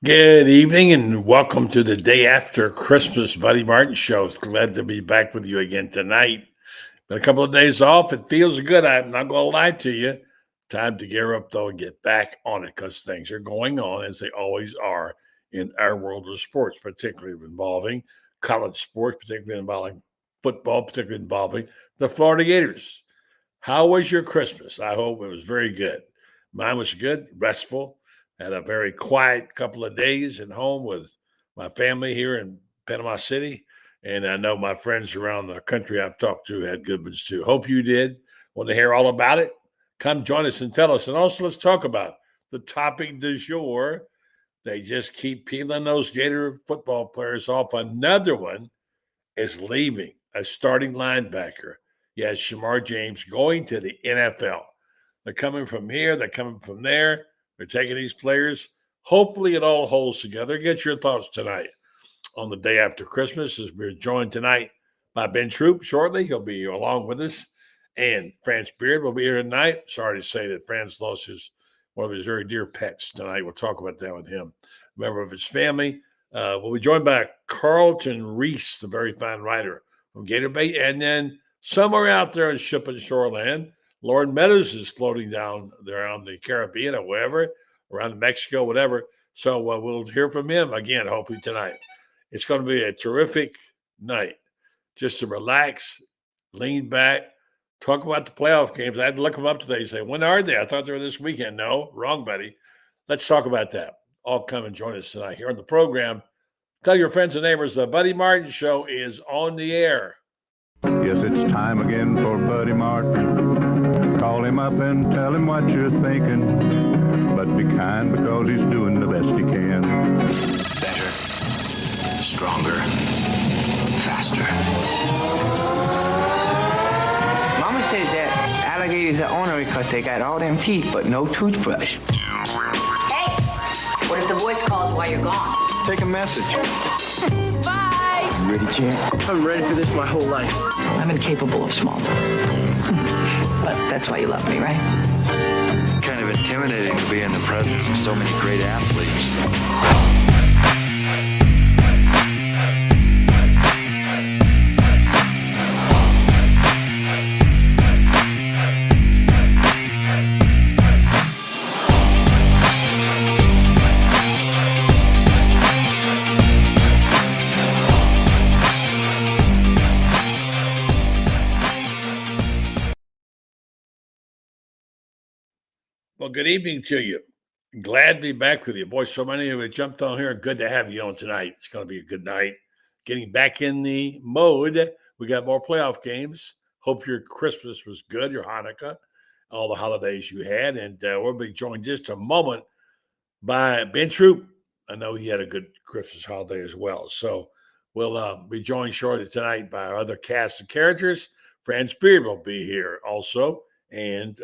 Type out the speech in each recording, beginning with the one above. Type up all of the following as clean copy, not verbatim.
Good evening and welcome to the day after Christmas Buddy Martin show. It's glad to be back with you again tonight. Been a couple of days off. It feels good. I'm not going to lie to you. Time to gear up though and get back on it because things are going on as they always are in our world of sports, particularly involving college sports, particularly involving football, particularly involving the Florida Gators. How was your Christmas? I hope it was very good. Mine was good, restful. Had a very quiet couple of days at home with my family here in Panama City. And I know my friends around the country I've talked to had good ones too. Hope you did. Want to hear all about it? Come join us and tell us. And also, let's talk about the topic du jour. They just keep peeling those Gator football players off. Another one is leaving, a starting linebacker. Yes, Shamar James going to the NFL. They're coming from here, they're coming from there. They're taking these players. Hopefully, it all holds together. Get your thoughts tonight on the day after Christmas as we're joined tonight by Ben Troupe shortly. He'll be along with us. And Franz Beard will be here tonight. Sorry to say that Franz lost one of his very dear pets tonight. We'll talk about that with him. A member of his family. We'll be joined by Carlton Reese, the very fine writer from Gator Bait. And then somewhere out there in Shipping Shoreland, Loren Meadows is floating down there on the Caribbean or wherever, around Mexico, whatever. So we'll hear from him again, hopefully tonight. It's going to be a terrific night. Just to relax, lean back, talk about the playoff games. I had to look them up today and say, when are they? I thought they were this weekend. No, wrong, buddy. Let's talk about that. All come and join us tonight here on the program. Tell your friends and neighbors the Buddy Martin Show is on the air. Yes, it's time again for Buddy Martin. Call him up and tell him what you're thinking. But be kind because he's doing the best he can. Better, stronger, faster. Mama says that alligators are ornery because they got all them teeth but no toothbrush. Hey, what if the voice calls while you're gone? Take a message. Bye. You ready, champ? I'm ready for this my whole life. I'm incapable of small talk. But that's why you love me, right? Kind of intimidating to be in the presence of so many great athletes. Well, good evening to you. Glad to be back with you. Boy, so many of you jumped on here. Good to have you on tonight. It's going to be a good night. Getting back in the mode. We got more playoff games. Hope your Christmas was good, your Hanukkah, all the holidays you had. And we'll be joined just a moment by Ben Troupe. I know he had a good Christmas holiday as well. So we'll be joined shortly tonight by our other cast of characters. Franz Beard will be here also. And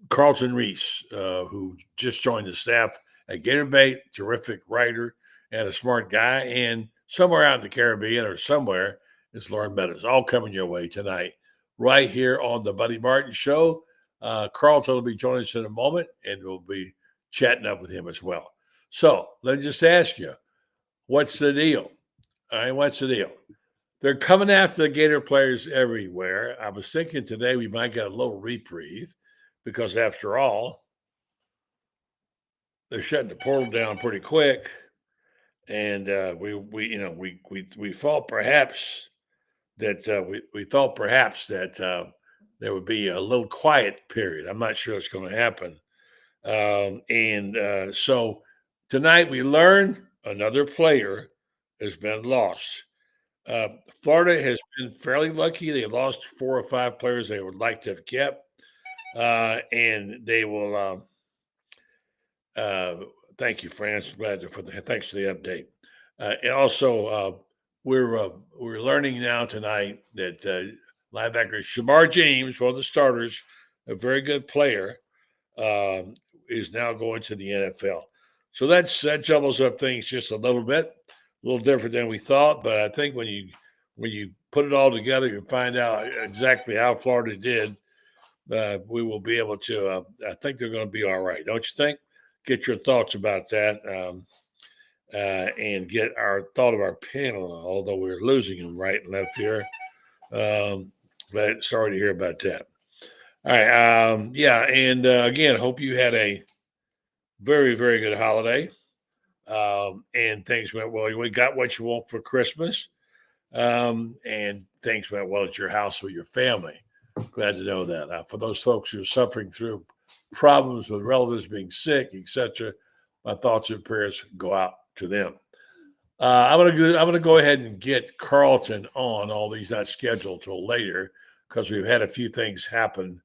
Carlton Reese, who just joined the staff at Gator Bait, terrific writer and a smart guy. And somewhere out in the Caribbean or somewhere is Loren Meadows, all coming your way tonight, right here on the Buddy Martin Show. Carlton will be joining us in a moment, and we'll be chatting up with him as well. So let's just ask you, what's the deal? All right, what's the deal? They're coming after the Gator players everywhere. I was thinking today we might get a little reprieve, because after all, they're shutting the portal down pretty quick, and we thought perhaps that there would be a little quiet period. I'm not sure it's going to happen, so tonight we learned another player has been lost. Florida has been fairly lucky. They lost 4 or 5 players they would like to have kept. And they will. Thank you, Franz. Thanks for the update. And also, we're learning now tonight that linebacker Shamar James, one of the starters, a very good player, is now going to the NFL. So that jumbles up things just a little bit, a little different than we thought. But I think when you put it all together, you find out exactly how Florida did. We will be able to. I think they're going to be all right, don't you think? get your thoughts about that and get our thought of our panel, although we're losing them right and left here. But sorry to hear about that. All right. And again, hope you had a very, very good holiday. And things went well. You got what you want for Christmas. And things went well at your house with your family. Glad to know that. For those folks who are suffering through problems with relatives being sick, etc., my thoughts and prayers go out to them. I'm gonna go ahead and get Carlton on. All these not scheduled till later because we've had a few things happen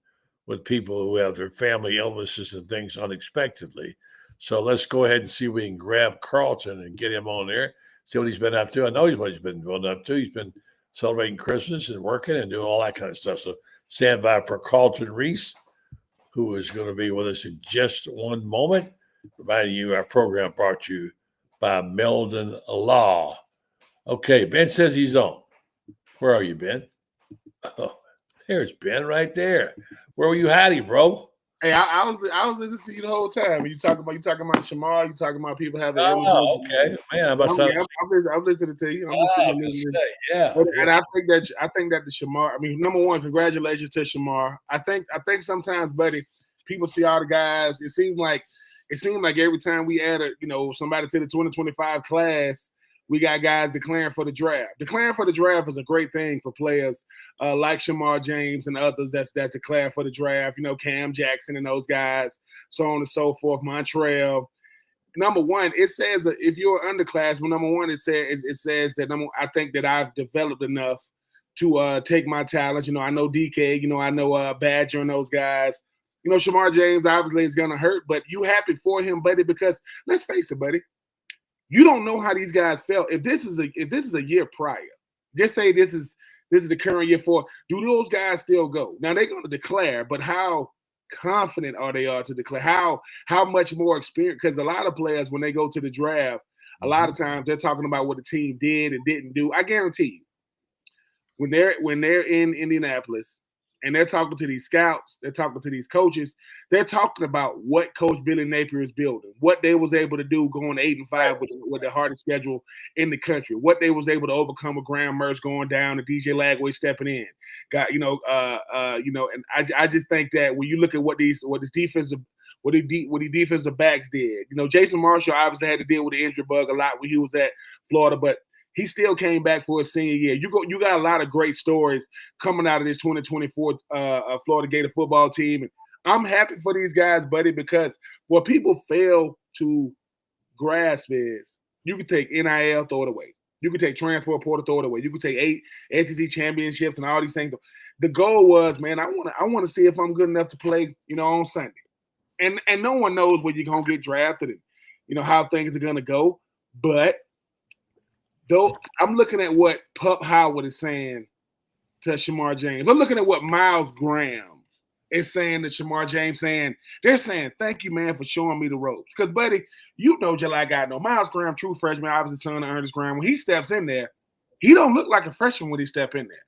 with people who have their family illnesses and things unexpectedly. So let's go ahead and see if we can grab Carlton and get him on there. See what he's been up to. I know what he's been going up to. He's been celebrating Christmas and working and doing all that kind of stuff. So stand by for Carlton Reese, who is going to be with us in just one moment. Reminding you, our program brought to you by Meldon Law. Okay, Ben says he's on. Where are you, Ben? Oh, there's Ben right there. Where were you hiding, bro? Hey, I was listening to you the whole time. You talking about Shamar. You talking about people having. Oh, okay, man. I'm listening to you. Yeah. And I think that the Shamar. I mean, number one, congratulations to Shamar. I think sometimes, buddy, people see all the guys. It seems like every time we add somebody to the 2025 class, we got guys declaring for the draft. Declaring for the draft is a great thing for players like Shamar James and others that's declared for the draft. Cam Jackson and those guys, so on and so forth. Montreal. Number one, it says that if you're underclassmen, number one, it says that I think that I've developed enough to take my talents. I know DK. I know Badger and those guys. Shamar James obviously is going to hurt, but you happy for him, buddy, because let's face it, buddy, you don't know how these guys felt. If this is a year prior, just say this is the current year for, do those guys still go? Now they're going to declare, but how confident are they to declare? How much more experience? Because a lot of players, when they go to the draft, a lot of times they're talking about what the team did and didn't do. I guarantee you, when they're in Indianapolis, and they're talking to these scouts, they're talking to these coaches, they're talking about what Coach Billy Napier is building, what they was able to do going 8-5 with the hardest schedule in the country, what they was able to overcome with Graham Mertz going down and DJ Lagway stepping in. And I just think that when you look at what these defensive backs did, Jason Marshall obviously had to deal with the injury bug a lot when he was at Florida, but he still came back for his senior year. You got a lot of great stories coming out of this 2024 Florida Gator football team. And I'm happy for these guys, buddy, because what people fail to grasp is you can take NIL, throw it away. You can take transfer portal, throw it away. You can take 8 SEC championships and all these things. The goal was, man, I want to see if I'm good enough to play, on Sunday. And no one knows where you're gonna get drafted and how things are gonna go, but though I'm looking at what Pup Howard is saying to Shamar James. I'm looking at what Miles Graham is saying to Shamar James, they're saying, thank you, man, for showing me the ropes. Because, buddy, just like I know, Miles Graham, true freshman, obviously son of Ernest Graham, when he steps in there, he don't look like a freshman when he step in there.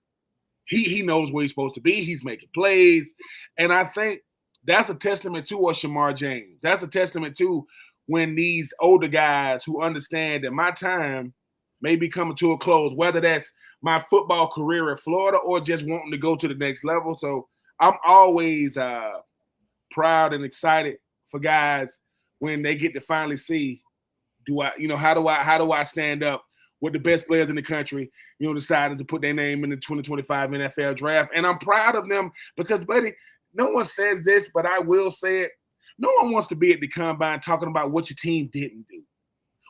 He knows where he's supposed to be. He's making plays. And I think that's a testament to Shamar James. That's a testament to when these older guys who understand that my time may be coming to a close, whether that's my football career at Florida or just wanting to go to the next level. So I'm always proud and excited for guys when they get to finally see, how do I stand up with the best players in the country, decided to put their name in the 2025 NFL draft. And I'm proud of them because, buddy, no one says this, but I will say it. No one wants to be at the combine talking about what your team didn't do,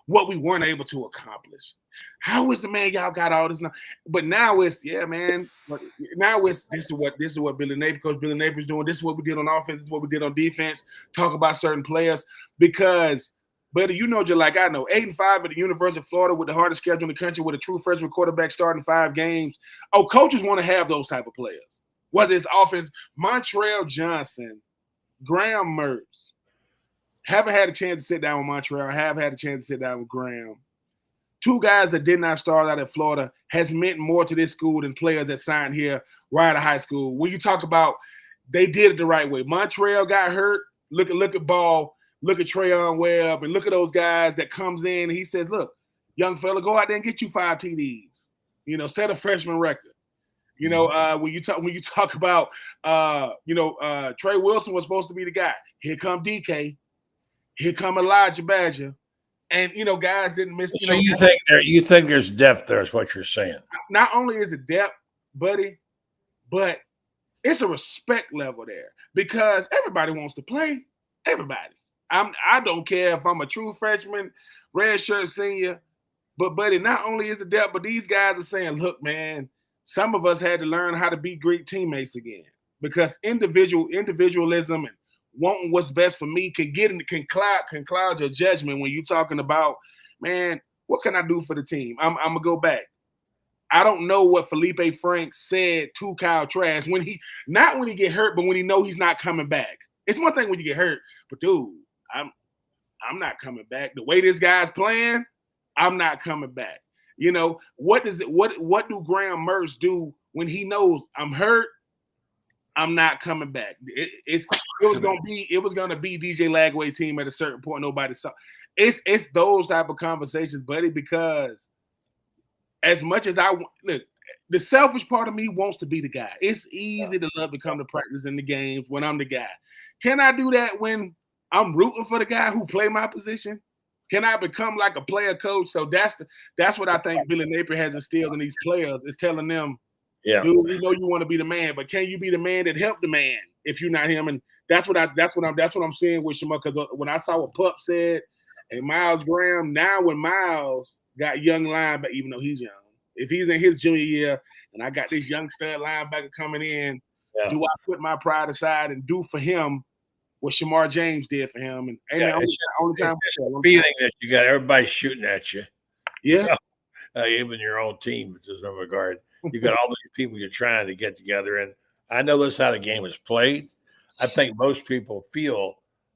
what we weren't able to accomplish. How is it, man? Y'all got all this now, but now it's man. Now it's this is what Billy Napier, Coach Billy Napier is doing. This is what we did on offense. This is what we did on defense. Talk about certain players because, buddy, just like I know, 8-5 at the University of Florida with the hardest schedule in the country, with a true freshman quarterback starting 5 games. Oh, coaches want to have those type of players. Whether it's offense, Montreal Johnson, Graham Mertz. Haven't had a chance to sit down with Montreal. Have had a chance to sit down with Graham. 2 guys that did not start out at Florida has meant more to this school than players that signed here right out of high school. When you talk about they did it the right way. Montreal got hurt. Look at Ball. look at Trayon Webb and look at those guys that comes in and he says, look, young fella, go out there and get you 5 TDs. Set a freshman record. When you talk about Trey Wilson was supposed to be the guy. Here come DK. Here come Elijah Badger. And guys didn't miss. So you think there's depth there, is what you're saying. Not only is it depth, buddy, but it's a respect level there because everybody wants to play. Everybody. I don't care if I'm a true freshman, redshirt senior, but buddy, not only is it depth, but these guys are saying, look, man, some of us had to learn how to be great teammates again because individualism and wanting what's best for me can cloud your judgment when you're talking about, man, what can I do for the team? I'm gonna go back. I don't know what Felipe Franks said to Kyle Trask when he get hurt, but when he know he's not coming back. It's one thing when you get hurt, but dude, I'm not coming back. The way this guy's playing, I'm not coming back. What do Graham Mertz do when he knows I'm hurt? I'm not coming back. It was gonna be DJ Lagway's team at a certain point. Nobody saw. It's those type of conversations, buddy. Because as much as look, the selfish part of me wants to be the guy. It's easy to love to come to practice in the games when I'm the guy. Can I do that when I'm rooting for the guy who play my position? Can I become like a player coach? So that's what I think Billy Napier has instilled in these players is telling them, yeah, dude, we know you want to be the man, but can you be the man that helped the man if you're not him? And that's what I'm saying with Shema. Because when I saw what Pup said and Miles Graham, now when Miles got young linebacker, even though he's young, if he's in his junior year and I got this young stud linebacker coming in, do I put my pride aside and do for him what Shamar James did for him? And only time feeling that you got everybody shooting at you. Yeah. Even your own team, in some regard. You got all these people you're trying to get together. And I know this is how the game is played. I think most people feel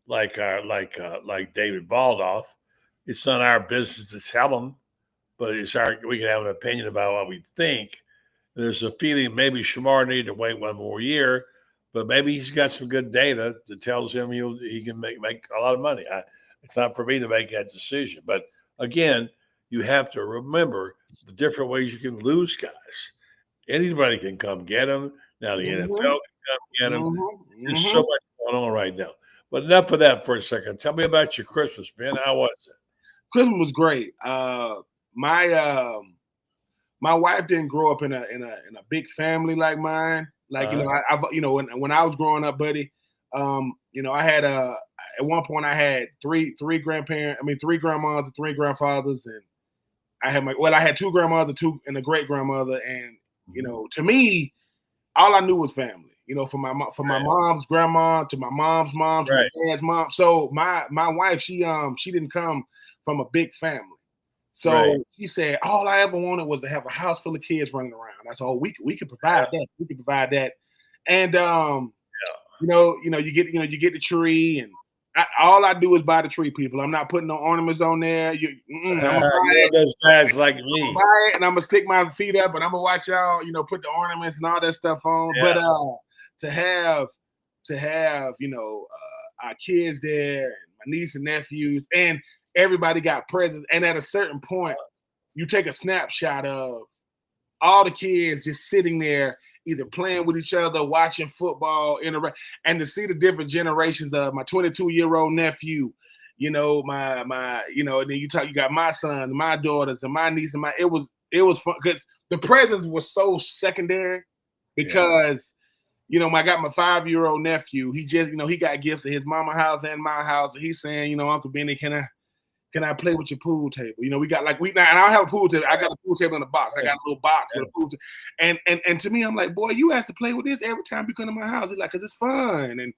like David Baldoff. It's not our business to tell them, but we can have an opinion about what we think. There's a feeling maybe Shamar needed to wait one more year, but maybe he's got some good data that tells him he can make a lot of money. It's not for me to make that decision. But again, you have to remember the different ways you can lose guys. Anybody can come get them. Now the NFL can come get them. There's so much going on right now. But enough of that for a second. Tell me about your Christmas, Ben. How was it? Christmas was great. My wife didn't grow up in a big family like mine. Like when I was growing up, buddy, I had at one point I had three grandparents. I mean, 3 grandmothers and 3 grandfathers, and I had 2 grandmothers, and a great grandmother, and to me, all I knew was family. From my mom's grandma to my mom's mom to my dad's mom. So my wife, she didn't come from a big family. So she said, all I ever wanted was to have a house full of kids running around. That's all we could provide that. We could provide that. And you get the tree, and all I do is buy the tree, people. I'm not putting no ornaments on there. I'm gonna buy those guys like me. I'm gonna buy it, and I'm gonna stick my feet up, and I'm gonna watch y'all, put the ornaments and all that stuff on. Yeah. But to have our kids there, and my niece and nephews, and everybody got presents. And at a certain point, you take a snapshot of all the kids just sitting there, either playing with each other, watching football, and to see the different generations of my 22-year-old nephew, and then you got my son, my daughters, and my niece, and it was fun because the presents were so secondary because, I got my 5-year-old nephew. He just, he got gifts at his mama house and my house. And he's saying, Uncle Benny, can I play with your pool table? We got and I don't have a pool table. I got a pool table in a box. I got a little box with a pool table. And to me, I'm like, boy, you have to play with this every time you come to my house. He's like, because it's fun. And,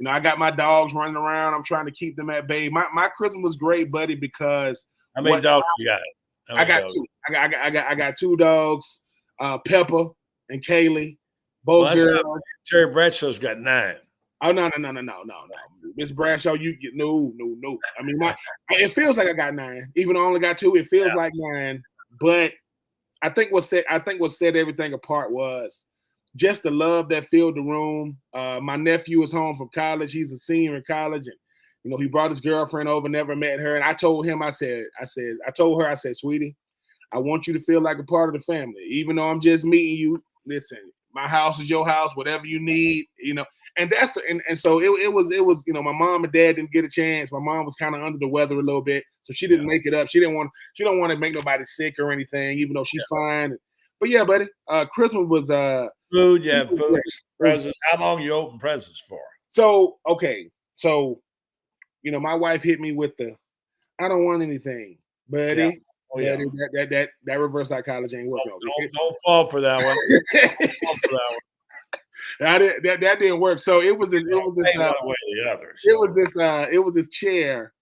I got my dogs running around. I'm trying to keep them at bay. My Christmas was great, buddy, because how many dogs you got? I got 2. I got 2 dogs, Pepper and Kaylee. Both girls. Terry Bradshaw's got 9. Oh no! Miss Bradshaw, you get no. I mean, it feels like I got 9, even though I only got 2. It feels like 9, but I think what set everything apart was just the love that filled the room. My nephew is home from college; he's a senior in college, and he brought his girlfriend over, never met her. And I told him, I told her, sweetie, I want you to feel like a part of the family. Even though I'm just meeting you, listen, my house is your house, whatever you need, And that's so it was, my mom and dad didn't get a chance. My mom was kind of under the weather a little bit, so she didn't make it up. She don't want to make nobody sick or anything, even though she's fine. But yeah, buddy, Christmas was food, food, presents. How long you open presents for? So okay, so my wife hit me with the, I don't want anything, buddy. Yeah. Oh, yeah. That reverse psychology ain't working. Don't fall for that one. Don't fall for that one. That didn't work. So it was this chair.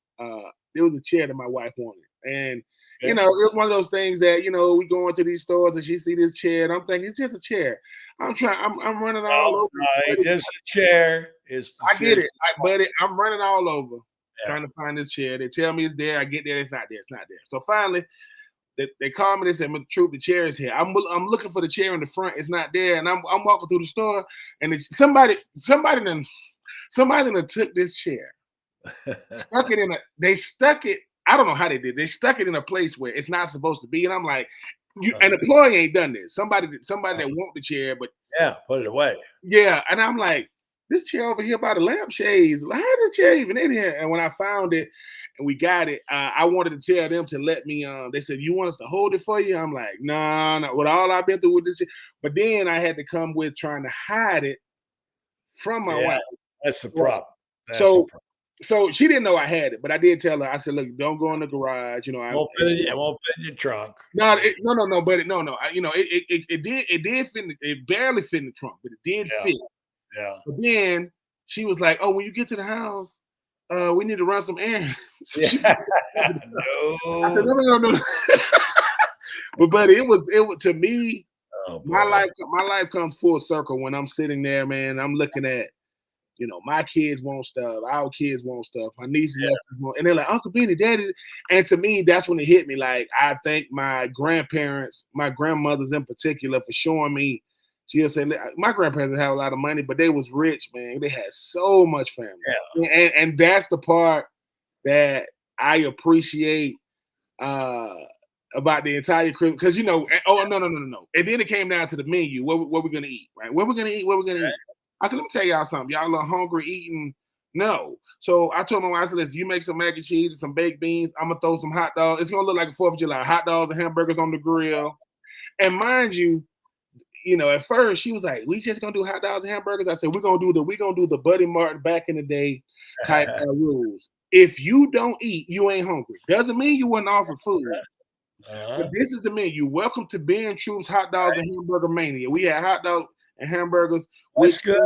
It was a chair that my wife wanted, and it was one of those things that we go into these stores and she see this chair, and I'm thinking it's just a chair. I'm running all over. It's just a chair. I get it, buddy. I'm running all over trying to find this chair. They tell me it's there. I get there. It's not there. It's not there. So finally, they call me. They said, "Mr. Troupe, the chair is here." I'm looking for the chair in the front. It's not there. And I'm walking through the store, and somebody done took this chair, stuck it in a. They stuck it. I don't know how they did. They stuck it in a place where it's not supposed to be. And I'm like, an employee ain't done this. Somebody that want the chair, but put it away. Yeah, and I'm like, this chair over here by the lampshades. How is this chair even in here? And when I found it and we got it, I wanted to tell them to let me. They said, "You want us to hold it for you?" I'm like, no. With all I've been through with this chair. But then I had to come with trying to hide it from my wife. That's the problem. So she didn't know I had it, but I did tell her. I said, "Look, don't go in the garage. It won't fit in your trunk." No, but it did fit. It barely fit in the trunk, but it did fit. Yeah. But then she was like, "Oh, when you get to the house, we need to run some errands." No. I said, no. But buddy, it was to me. My life comes full circle when I'm sitting there, man. I'm looking at. My kids want stuff. Our kids want stuff. My nieces and nephews want, and they're like, "Uncle Benny, Daddy." And to me, that's when it hit me. Like, I thank my grandparents, my grandmothers in particular, for showing me. She'll say, my grandparents didn't have a lot of money, but they was rich, man. They had so much family. Yeah. And that's the part that I appreciate about the entire Christmas. Because, no. And then it came down to the menu. What we're going to eat, right? What we're going to eat. I said, let me tell y'all something. Y'all are hungry eating? No. So I told my wife, I said, listen, you make some mac and cheese and some baked beans. I'm going to throw some hot dogs. It's going to look like a 4th of July. Hot dogs and hamburgers on the grill. And mind you, at first she was like, we just going to do hot dogs and hamburgers. I said, we're going to do the Buddy Martin back in the day type rules. If you don't eat, you ain't hungry. Doesn't mean you wasn't offered food. But this is the menu. Welcome to Ben Troupe's Hot Dogs and Hamburger Mania. We had hot dogs and hamburgers. That's good.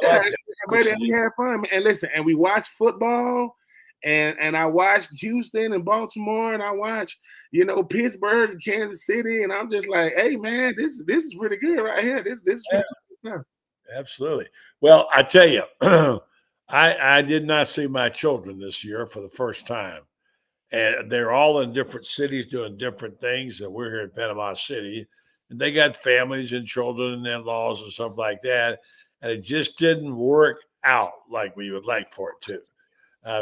And we had fun. And listen, and we watched football, and I watched Houston and Baltimore, and I watched, Pittsburgh and Kansas City, and I'm just like, hey man, this is pretty good right here. This is really good. Absolutely. Well, I tell you, I did not see my children this year for the first time. And they're all in different cities doing different things. And we're here in Panama City. And they got families and children and in-laws and stuff like that. And it just didn't work out like we would like for it to.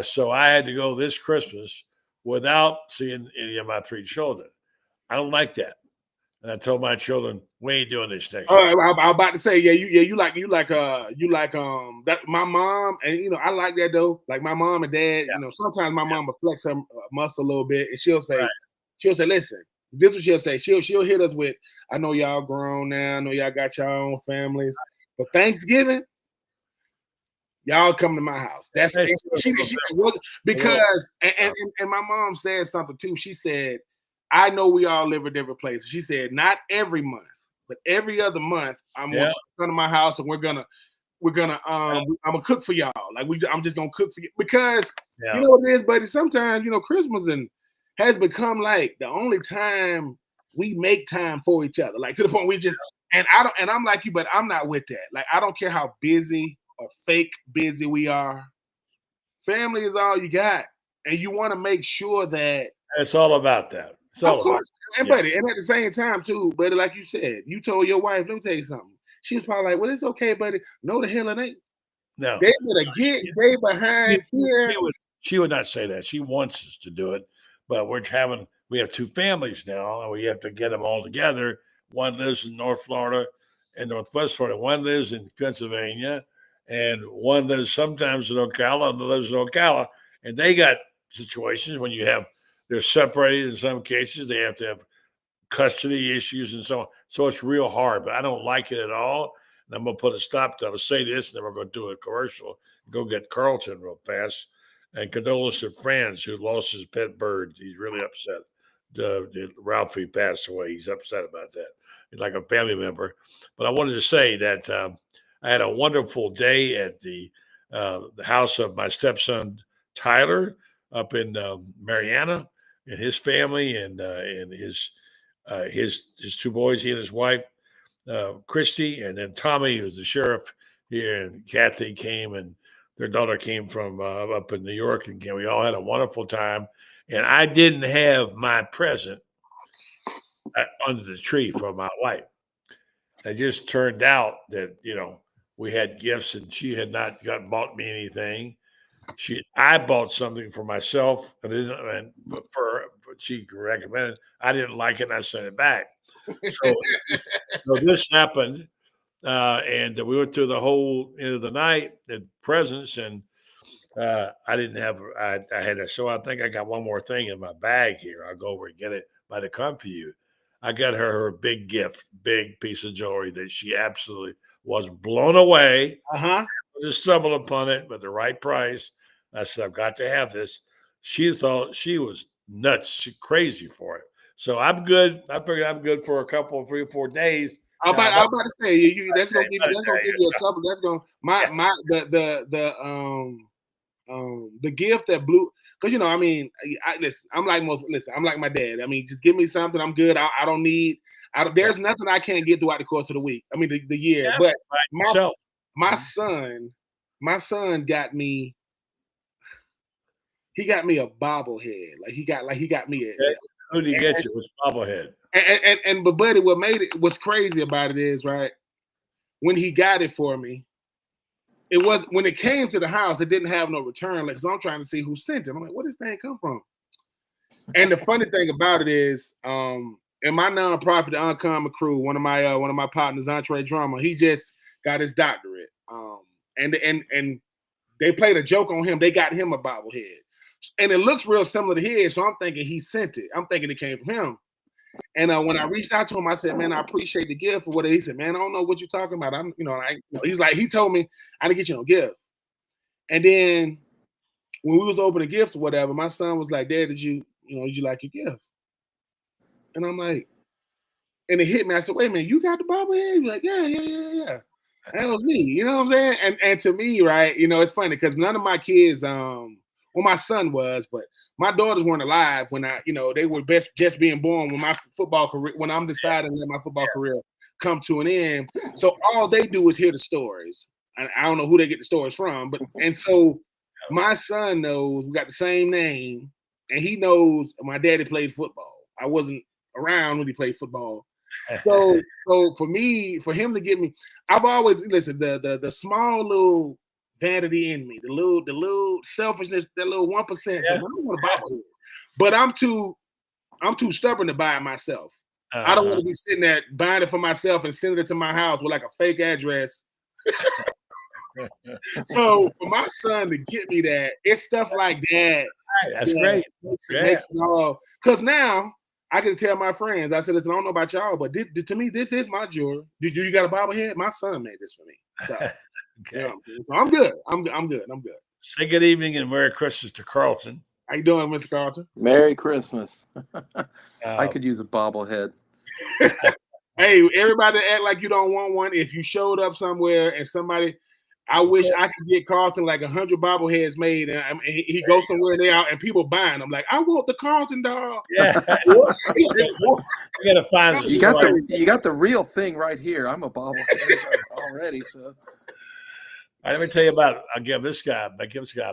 So I had to go this Christmas without seeing any of my 3 children. I don't like that. And I told my children, we ain't doing this next year. I was about to say, you like that. My mom, and Right. I like that though. Like my mom and dad, sometimes my mom will flex her muscle a little bit, and she'll say, listen, this is what she'll say. She'll hit us with, I know y'all grown now, I know y'all got your own families, but Thanksgiving, y'all come to my house. That's because and my mom said something too. She said, I know we all live in different places. She said, not every month, but every other month, I'm going to come to my house and I'm gonna cook for y'all. Like I'm just gonna cook for you because you know what it is, buddy. Sometimes Christmas has become like the only time we make time for each other. Like to the point we just I'm like you, but I'm not with that. Like I don't care how busy or fake busy we are. Family is all you got, and you want to make sure that it's all about that. Of course, buddy, and at the same time too, buddy, like you said, you told your wife, let me tell you something. She was probably like, well, it's okay, buddy. No, the hell it ain't. No. They better get behind here She would not say that. She wants us to do it, but we have two families now, and we have to get them all together. One lives in North Florida and Northwest Florida. One lives in Pennsylvania, and one lives sometimes in Ocala, and lives in Ocala. And they got situations when they're separated in some cases. They have to have custody issues and so on. So it's real hard, but I don't like it at all. And I'm going to put a stop to it. I'll say this, and then we're going to do a commercial. Go get Carlton real fast. And condolence to Franz, who lost his pet bird. He's really upset. Ralphie passed away. He's upset about that. He's like a family member. But I wanted to say that I had a wonderful day at the house of my stepson, Tyler, up in Mariana, and his family and his two boys, he and his wife, Christy, and then Tommy, who's the sheriff here, and Kathy came, and their daughter came from up in New York, and we all had a wonderful time. And I didn't have my present under the tree for my wife. It just turned out that, we had gifts, and she had not bought me anything. I bought something for myself, and for she recommended. I didn't like it, and I sent it back. So this happened, and we went through the whole end of the night at presents, and I didn't have. I had so I think I got one more thing in my bag here. I'll go over and get it by the come for you. I got her big gift, big piece of jewelry that she absolutely was blown away. I just stumbled upon it with the right price. I said, I've got to have this. She thought she was nuts. She's crazy for it. So I'm good. I figured I'm good for 3 or 4 days. I'm about to say that's gonna give you a couple. That's gonna the gift that blew, because I'm like my dad. I mean, just give me something. I'm good. I don't need. There's nothing I can't get throughout the course of the week. I mean, the year. Yeah, but my son got me. He got me a bobblehead. He got me a. Who did he get you? Which bobblehead? But buddy, what's crazy about it is, right, when he got it for me, it was when it came to the house, it didn't have no return. So I'm trying to see who sent it. I'm like, where does this thing come from? And the funny thing about it is, in my nonprofit, the Uncommon Crew, one of my partners, Entre Drummer, he just got his doctorate. And they played a joke on him. They got him a bobblehead. And it looks real similar to his, so I'm thinking he sent it. I'm thinking it came from him. And when I reached out to him, I said, "Man, I appreciate the gift for what." He said, "Man, I don't know what you're talking about." He's like, he told me I didn't get you no gift. And then when we was opening gifts or whatever, my son was like, "Dad, did you like your gift?" And I'm like, and it hit me. I said, "Wait a minute, you got the bobblehead?" He's like, "Yeah. That was me." You know what I'm saying? And to me, right, it's funny because none of my kids, well, my son was, but my daughters weren't alive when they were just being born when my football career, when I'm deciding to let my football career come to an end. So all they do is hear the stories. And I don't know who they get the stories from, and so my son knows we got the same name, and he knows my daddy played football. I wasn't around when he played football. So for him to give me, I've always the small little vanity in me, the little selfishness, that little 1%. Yeah. So I don't want to buy it, but I'm too stubborn to buy it myself. I don't want to be sitting there buying it for myself and sending it to my house with like a fake address. So for my son to get me that, it's stuff like that. That's great. Makes it all, because now I can tell my friends. I said, "Listen, I don't know about y'all, but to me, this is my jewelry. You got a bobblehead? My son made this for me." So, okay. So I'm good. I'm good. Say good evening and Merry Christmas to Carlton. How you doing, Mr. Carlton? Merry Christmas. I could use a bobblehead. Hey, everybody act like you don't want one. If you showed up somewhere and somebody, I wish I could get Carlton like 100 bobbleheads made, and he goes somewhere and they out and people buying. I'm like, I want the Carlton dog. Yeah, you gotta find. You got the real thing right here. I'm a bobblehead already. So, all right, let me tell you about. I'll give this guy a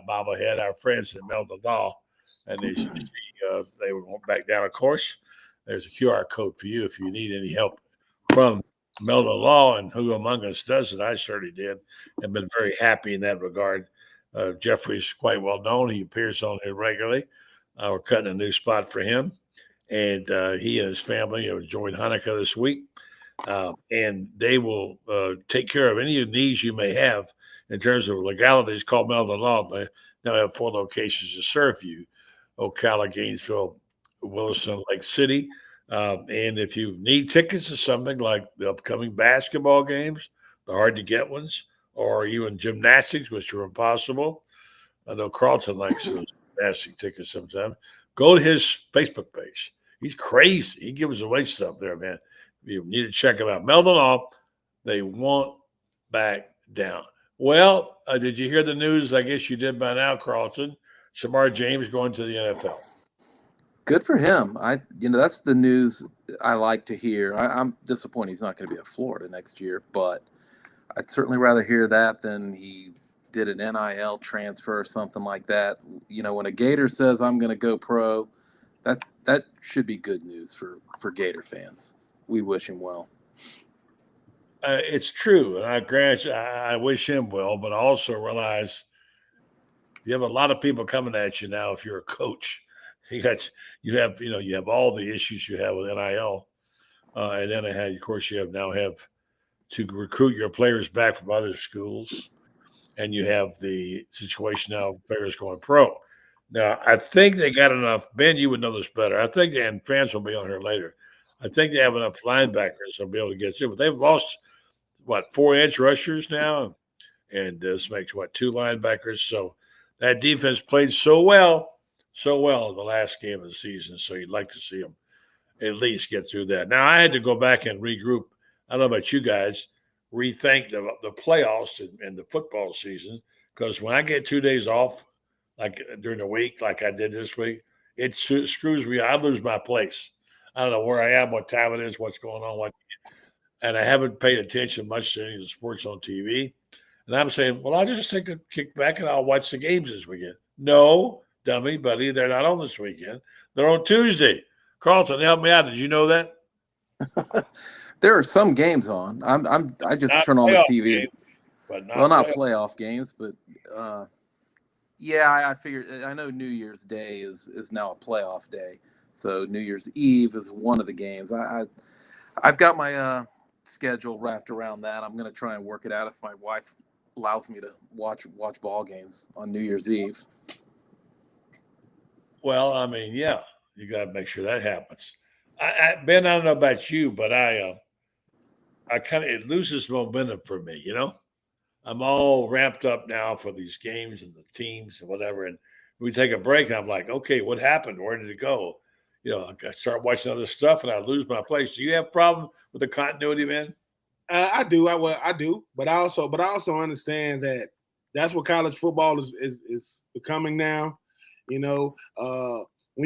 bobblehead. Our friends at Meadows Law, and they went back down. Of course, there's a QR code for you if you need any help from Meadows Law, and who among us does it? I certainly did, and been very happy in that regard. Jeffrey's quite well known. He appears on here regularly. We're cutting a new spot for him. And he and his family are enjoying Hanukkah this week. And they will take care of any needs you may have in terms of legalities called Melvin Law. They now have 4 locations to serve you: Ocala, Gainesville, Williston, Lake City. And if you need tickets to something like the upcoming basketball games, the hard-to-get ones, or even gymnastics, which are impossible. I know Carlton likes those gymnastic tickets sometimes. Go to his Facebook page. He's crazy. He gives away stuff there, man. You need to check him out. Melvin Law, they won't back down. Well, did you hear the news? I guess you did by now, Carlton. Shamar James going to the NFL. Good for him. That's the news I like to hear. I'm disappointed he's not going to be at Florida next year, but I'd certainly rather hear that than he did an NIL transfer or something like that. When a Gator says I'm going to go pro, that should be good news for Gator fans. We wish him well. It's true, and I wish him well, but I also realize you have a lot of people coming at you now. If you're a coach, you have all the issues you have with NIL, and then of course you have to recruit your players back from other schools, and you have the situation now of players going pro. Now, I think they got enough. Ben, you would know this better. I think, and Franz will be on here later, I think they have enough linebackers they'll be able to get through. But they've lost, 4 edge rushers now? And this makes, 2 linebackers. So that defense played so well in the last game of the season. So you'd like to see them at least get through that. Now, I had to go back and regroup. I don't know about you guys, rethink the playoffs and the football season, because when I get 2 days off, like during the week, like I did this week, it screws me. I lose my place. I don't know where I am, what time it is, what's going on, and I haven't paid attention much to any of the sports on TV. And I'm saying, well, I'll just take a kick back and I'll watch the games this weekend. No, dummy, buddy, they're not on this weekend. They're on Tuesday. Carlton, help me out. Did you know that? There are some games on. I just turn on the TV. Games, but not playoff games, but I figured. I know New Year's Day is now a playoff day, so New Year's Eve is one of the games. I've got my schedule wrapped around that. I'm going to try and work it out if my wife allows me to watch ball games on New Year's Eve. Well, I mean, yeah, you got to make sure that happens. Ben, I don't know about you, but I kind of, it loses momentum for me, I'm all ramped up now for these games and the teams and whatever. And we take a break, and I'm like, okay, what happened? Where did it go? I start watching other stuff, and I lose my place. Do you have a problem with the continuity, man? I do. I do. But I also understand that that's what college football is becoming now. When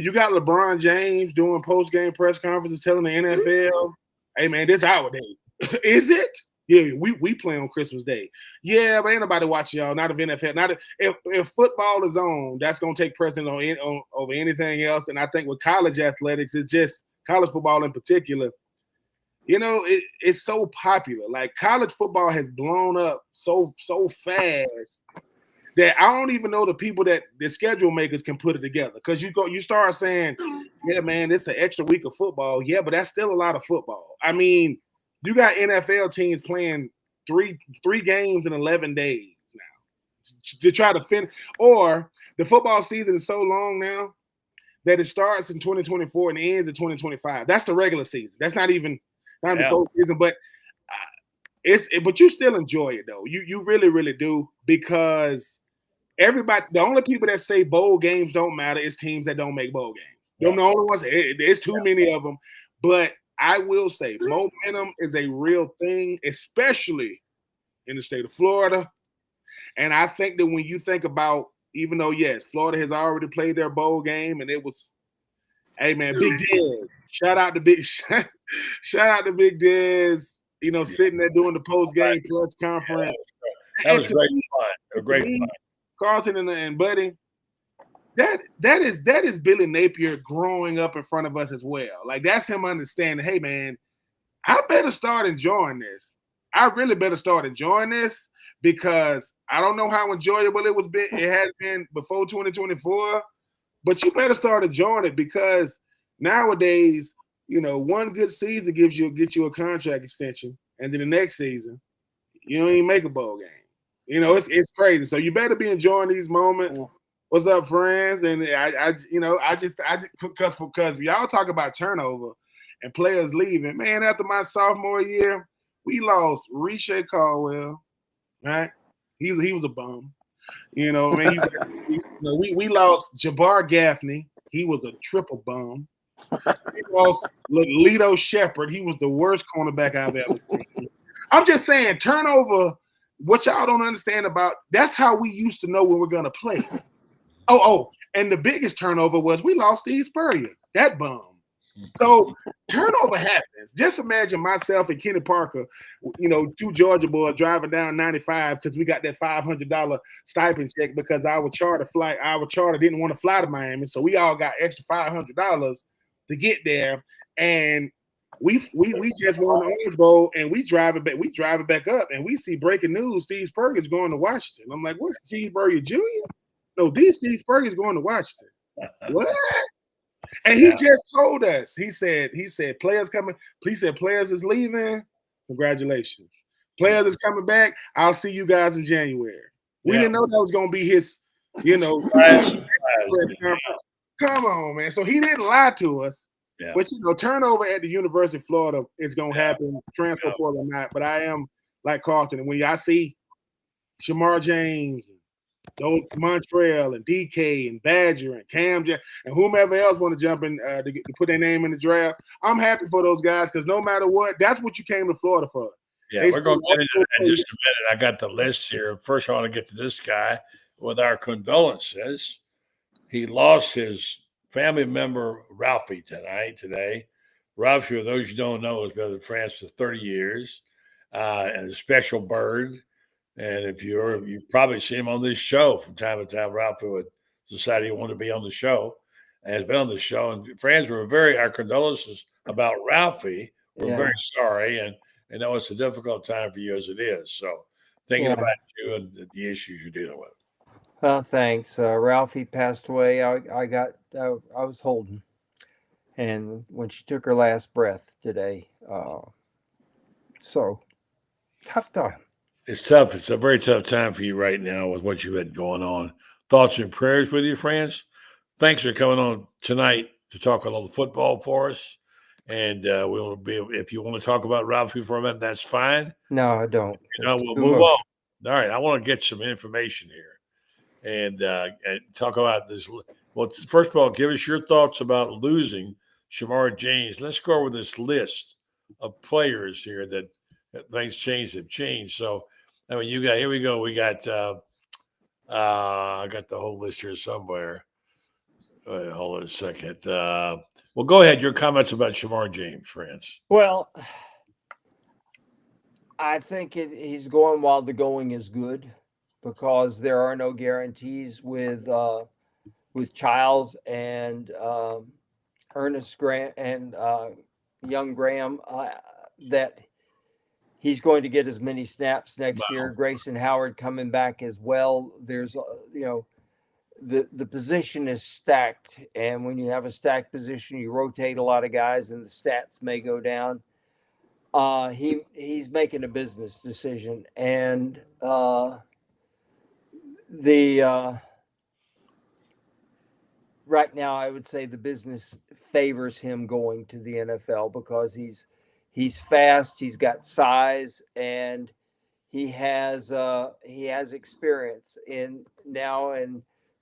you got LeBron James doing post-game press conferences telling the NFL, hey, man, this our day. Is it? Yeah, we play on Christmas Day. Yeah, but ain't nobody watching y'all. Not if NFL. If football is on, that's gonna take precedence over anything else. And I think with college athletics, it's just college football in particular. It's so popular. Like college football has blown up so fast that I don't even know the people that the schedule makers can put it together. Because you start saying, yeah, man, it's an extra week of football. Yeah, but that's still a lot of football. I mean, you got NFL teams playing three games in 11 days now to try to finish. Or the football season is so long now that it starts in 2024 and ends in 2025. That's the regular season. That's not even the postseason, but but you still enjoy it though. You really, really do, because everybody, the only people that say bowl games don't matter is teams that don't make bowl games. They're the only ones. There's too many of them, but I will say momentum is a real thing, especially in the state of Florida. And I think that when you think about, even though, yes, Florida has already played their bowl game and it was, hey, man, Big Diz. Shout out to Big Diz, sitting there doing the post-game press conference. That was great fun. Great fun. Carlton and Buddy, that is Billy Napier growing up in front of us as well. Like, that's him understanding, hey, man, I better start enjoying this. I really better start enjoying this, because I don't know how enjoyable it had been before 2024, but you better start enjoying it because nowadays, one good season gets you a contract extension, and then the next season, you don't even make a bowl game. It's crazy. So you better be enjoying these moments. What's up, friends? And I just because y'all talk about turnover and players leaving. Man, after my sophomore year, we lost Risha Caldwell. Right? He was a bum. We lost Jabbar Gaffney. He was a triple bum. We lost Lito Shepard. He was the worst cornerback I've ever seen. I'm just saying, turnover, what y'all don't understand about, that's how we used to know when we're going to play. And the biggest turnover was we lost Steve Spurrier, that bum. So turnover happens. Just imagine myself and Kenny Parker, two Georgia boys driving down 95 because we got that $500 stipend check because our charter didn't want to fly to Miami. So we all got extra $500 to get there. And we just won the Orange Bowl and we drive it back up and we see breaking news, Steve Spurrier's going to Washington. I'm like, what's Steve Spurrier Jr.? No, Steve Spurrier's going to Washington. What? And he just told us, he said, players coming, he said, players is leaving. Congratulations. Players is coming back. I'll see you guys in January. We didn't know that was going to be his, come on, man. So he didn't lie to us. Yeah. But, turnover at the University of Florida is going to happen, transfer portal or not. But I am like Carlton. And when I see Shamar James, those Montreal and DK and Badger and Cam and whomever else want to jump in to put their name in the draft, I'm happy for those guys because no matter what, that's what you came to Florida for. Yeah, we're going to get into that in just a minute. I got the list here. First, I want to get to this guy with our condolences. He lost his family member, Ralphie, today. Ralphie, for those you don't know, has been in France for 30 years and a special bird. And if you've probably seen him on this show from time to time, Ralphie would decide he wanted to be on the show and has been on the show. And friends, our condolences about Ralphie. We're very sorry. And I know it's a difficult time for you as it is. So thinking about you and the issues you're dealing with. Well, thanks. Ralphie passed away. I was holding. And when she took her last breath today. So tough time. It's tough. It's a very tough time for you right now with what you've had going on. Thoughts and prayers with you, friends. Thanks for coming on tonight to talk a little football for us. And we'll be, if you want to talk about Ralphie for a minute, that's fine. No, I don't. We'll move on. All right. I want to get some information here and talk about this. Well, first of all, give us your thoughts about losing Shamar James. Let's go over this list of players here that things have changed. So, here we go. We got, I got the whole list here somewhere. Hold on a second. Well, go ahead. Your comments about Shamar James, Franz. Well, I think he's going while the going is good because there are no guarantees with Childs and Ernest Graham and young Graham that he's going to get as many snaps next year. Grayson Howard coming back as well. There's, the position is stacked. And when you have a stacked position, you rotate a lot of guys and the stats may go down. He's making a business decision. And right now, I would say the business favors him going to the NFL because he's fast, he's got size, and he has experience and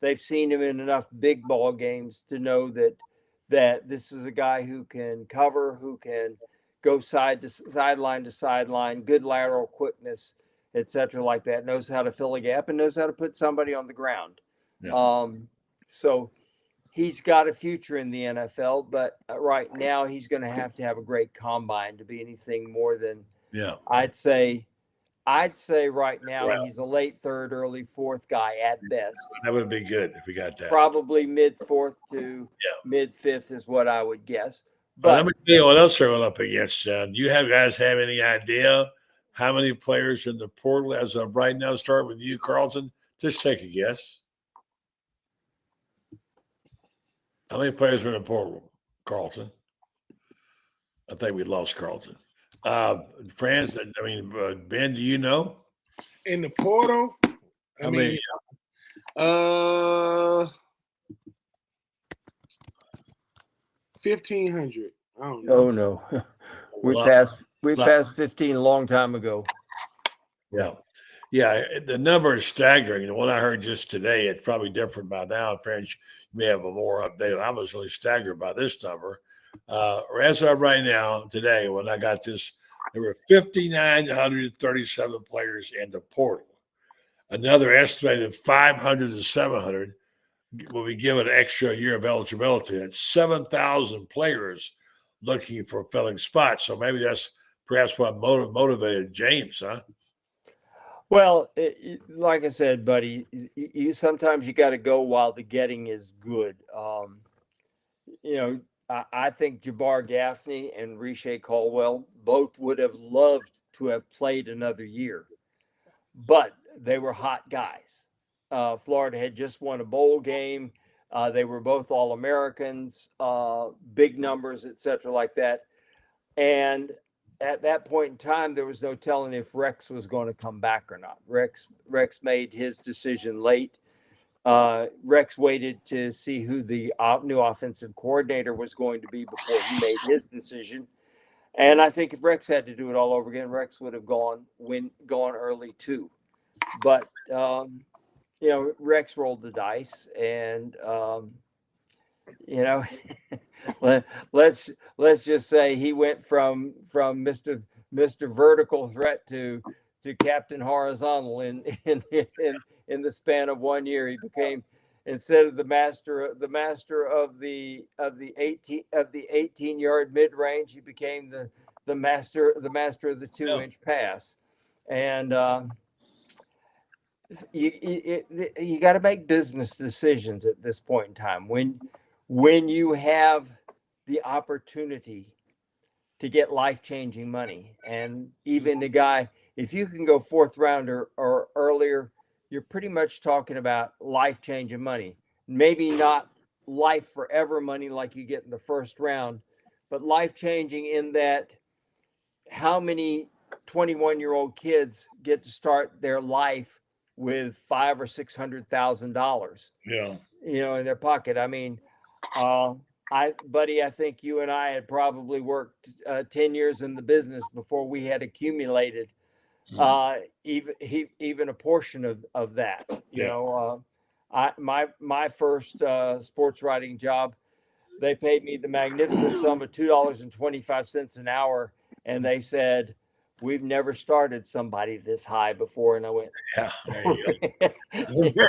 they've seen him in enough big ball games to know that this is a guy who can cover, who can go sideline to sideline, good lateral quickness, etc. like that, knows how to fill a gap and knows how to put somebody on the ground. Yeah. So he's got a future in the NFL, but right now he's going to have a great combine to be anything more than, I'd say right now he's a late third, early fourth guy at best. That would be good if we got that. Probably mid fourth to mid fifth is what I would guess. But let me tell you what else they're going up against. Do you guys have any idea how many players in the portal as of right now? Start with you, Carlton. Just take a guess. How many players are in the portal, Carlton? I think we lost Carlton. Franz, Ben, do you know? In the portal? I mean 1,500. I don't know. Oh no, we passed 15 a long time ago. Yeah. The number is staggering. The one I heard just today, it's probably different by now. Franz, you may have a more update. I was really staggered by this number. Or as of right now, today, when I got this, there were 5,937 players in the portal. Another estimated 500 to 700 will be given an extra year of eligibility. That's 7,000 players looking for filling spots. So maybe that's perhaps what motivated James, huh? Well, like I said, buddy, you sometimes you got to go while the getting is good. I think Jabbar Gaffney and Riche Caldwell both would have loved to have played another year, but they were hot guys. Florida had just won a bowl game. They were both All-Americans, big numbers, et cetera, like that. And at that point in time, there was no telling if Rex was going to come back or not. Rex made his decision late. Rex waited to see who the new offensive coordinator was going to be before he made his decision. And I think if Rex had to do it all over again, Rex would have gone early too. But Rex rolled the dice, and let's just say he went from Mr. Vertical Threat to Captain Horizontal in the span of 1 year. He became, instead of the master of the 18-yard mid range, he became the master of the 2-inch pass. And you got to make business decisions at this point in time. When you have the opportunity to get life-changing money, and even the guy, if you can go fourth round or earlier, you're pretty much talking about life-changing money. Maybe not life forever money like you get in the first round, but life-changing in that how many 21-year-old kids get to start their life with $500,000 or $600,000, in their pocket. I mean, I think you and I had probably worked 10 years in the business before we had accumulated even a portion of that. My first sports writing job, they paid me the magnificent sum of $2.25 an hour, and they said, "We've never started somebody this high before." And I went, "Yeah, there you go."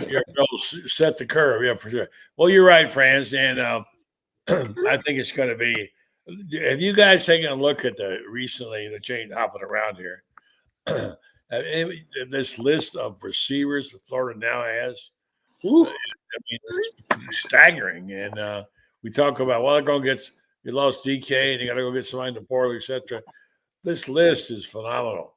Your goals set the curve, yeah, for sure. Well, you're right, Franz, and I think it's going to be. Have you guys taken a look at the change hopping around here? This list of receivers that Florida now has, it's staggering. And we talk about, they're going to get, you lost DK and you got to go get somebody in the portal, etc. This list is phenomenal.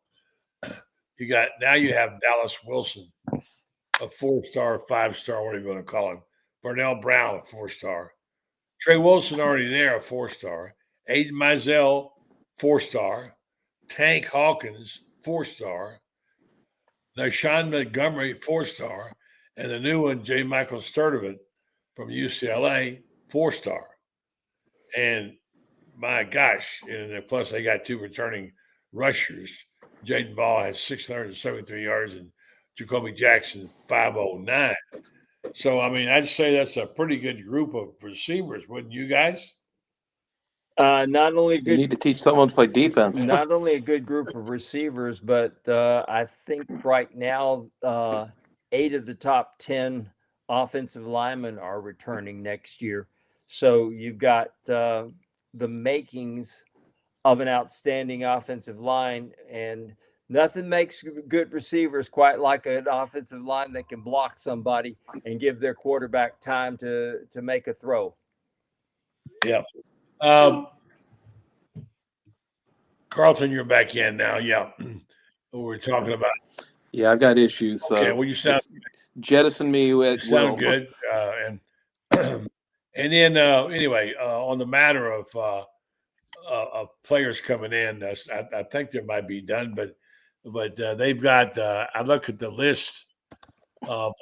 You have Dallas Wilson, a 4-star, 5-star, whatever you want to call him. Vernell Brown, a 4-star. Trey Wilson already there, a 4-star. Aiden Mizell, 4-star. Tank Hawkins, 4-star. Nashawn Montgomery, 4-star. And the new one, J. Michael Sturdivant from UCLA, 4-star. And my gosh, and plus they got 2 returning rushers. Jaden Ball has 673 yards and Jacoby Jackson 509. So, I'd say that's a pretty good group of receivers, wouldn't you guys? Not only good, you need to teach someone to play defense. Not only a good group of receivers, but I think right now 8 of the top 10 offensive linemen are returning next year. So you've got the makings of an outstanding offensive line, and nothing makes good receivers quite like an offensive line that can block somebody and give their quarterback time to make a throw. Yeah. Carlton, you're back in now. Yeah. What we're talking about. Yeah, I've got issues. So Okay, well, you sound jettison me you at sound will. good. And and then anyway, on the matter of players coming in, I think there might be done, but they've got. I look at the list of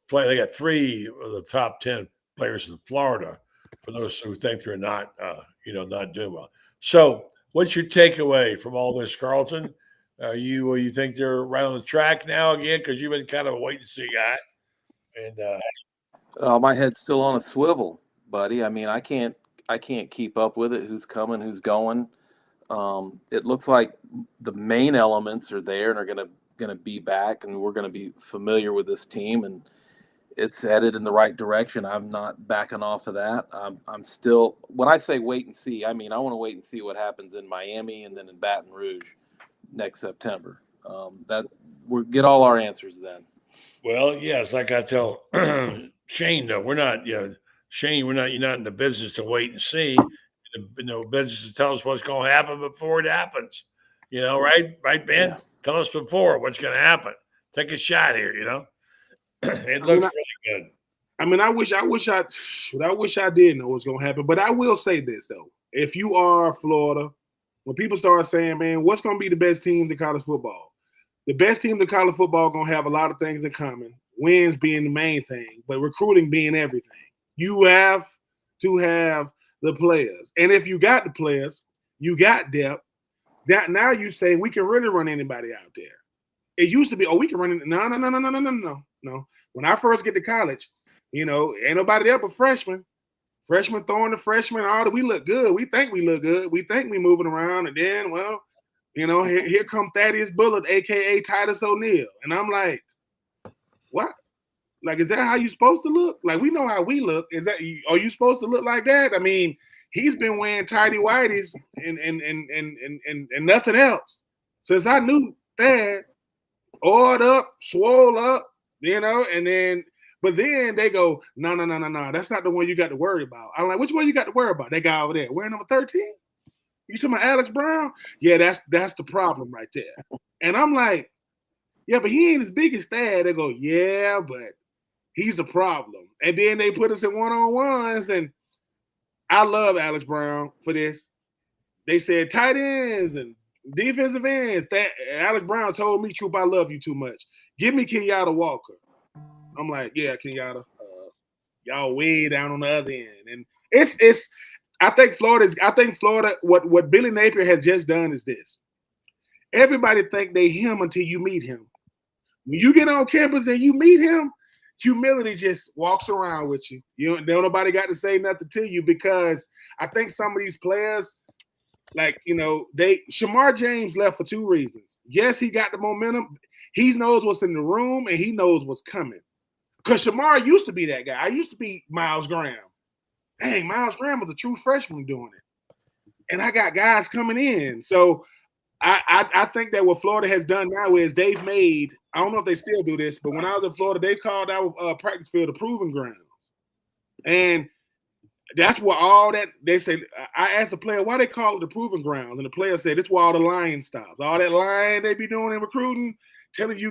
play. They got 3 of the top 10 players in Florida. For those who think they're not, not doing well. So, what's your takeaway from all this, Carlton? You think they're right on the track now again? Because you've been kind of a wait and see guy. And my head's still on a swivel, buddy. I mean, I can't keep up with it. Who's coming? Who's going? It looks like the main elements are there and are gonna be back, and we're gonna be familiar with this team, and it's headed in the right direction. I'm not backing off of that. I'm still, when I say wait and see, I mean I want to wait and see what happens in Miami and then in Baton Rouge next September. That we'll get all our answers then. Well, yes, like I tell Shane, though, we're not, Shane, you're not in the business to wait and see. In the business to tell us what's going to happen before it happens. Right, Ben? Yeah. Tell us before what's going to happen. Take a shot here. It looks really good. I mean, I wish I did know what's going to happen. But I will say this though: if you are Florida, when people start saying, "Man, what's going to be the best teams in college football?" The best teams in college football are going to have a lot of things in common. Wins being the main thing, but recruiting being everything. You have to have the players, and if you got the players, you got depth. That now you say we can really run anybody out there. It used to be, we can run it. No. When I first get to college, ain't nobody there but freshmen. Freshmen throwing the freshmen. We look good. We think we look good. We think we moving around, and then, here come Thaddeus Bullard, aka Titus O'Neil, and I'm like, what? Like, is that how you supposed to look? Like, we know how we look. Are you supposed to look like that? I mean, he's been wearing tighty whities and nothing else since I knew Thad. Oiled up, swole up, and then, but then they go, no, that's not the one you got to worry about. I'm like, which one you got to worry about? That guy over there wearing number 13? You talking about Alex Brown? Yeah, that's the problem right there. And I'm like, yeah, but he ain't as big as Thad. They go, yeah, but he's a problem. And then they put us in one-on-ones, and I love Alex Brown for this. They said tight ends and defensive ends. That Alex Brown told me, Troupe, I love you too much. Give me Kenyatta Walker. I'm like, yeah, Kenyatta. Y'all way down on the other end. And it's I think Florida, what Billy Napier has just done is this. Everybody think they him until you meet him. When you get on campus and you meet him, humility just walks around with you. Nobody got to say nothing to you, because I think some of these players, like, Shamar James left for 2 reasons. Yes, he got the momentum. He knows what's in the room, and he knows what's coming. Because Shamar used to be that guy. I used to be Miles Graham. Dang, Miles Graham was a true freshman doing it. And I got guys coming in. So I think that what Florida has done now is they've made, I don't know if they still do this, but when I was in Florida, they called our practice field the proving grounds. And that's where all that, they say, I asked the player why they call it the proving grounds. And the player said, it's where all the lying stops. All that lying they be doing in recruiting, telling you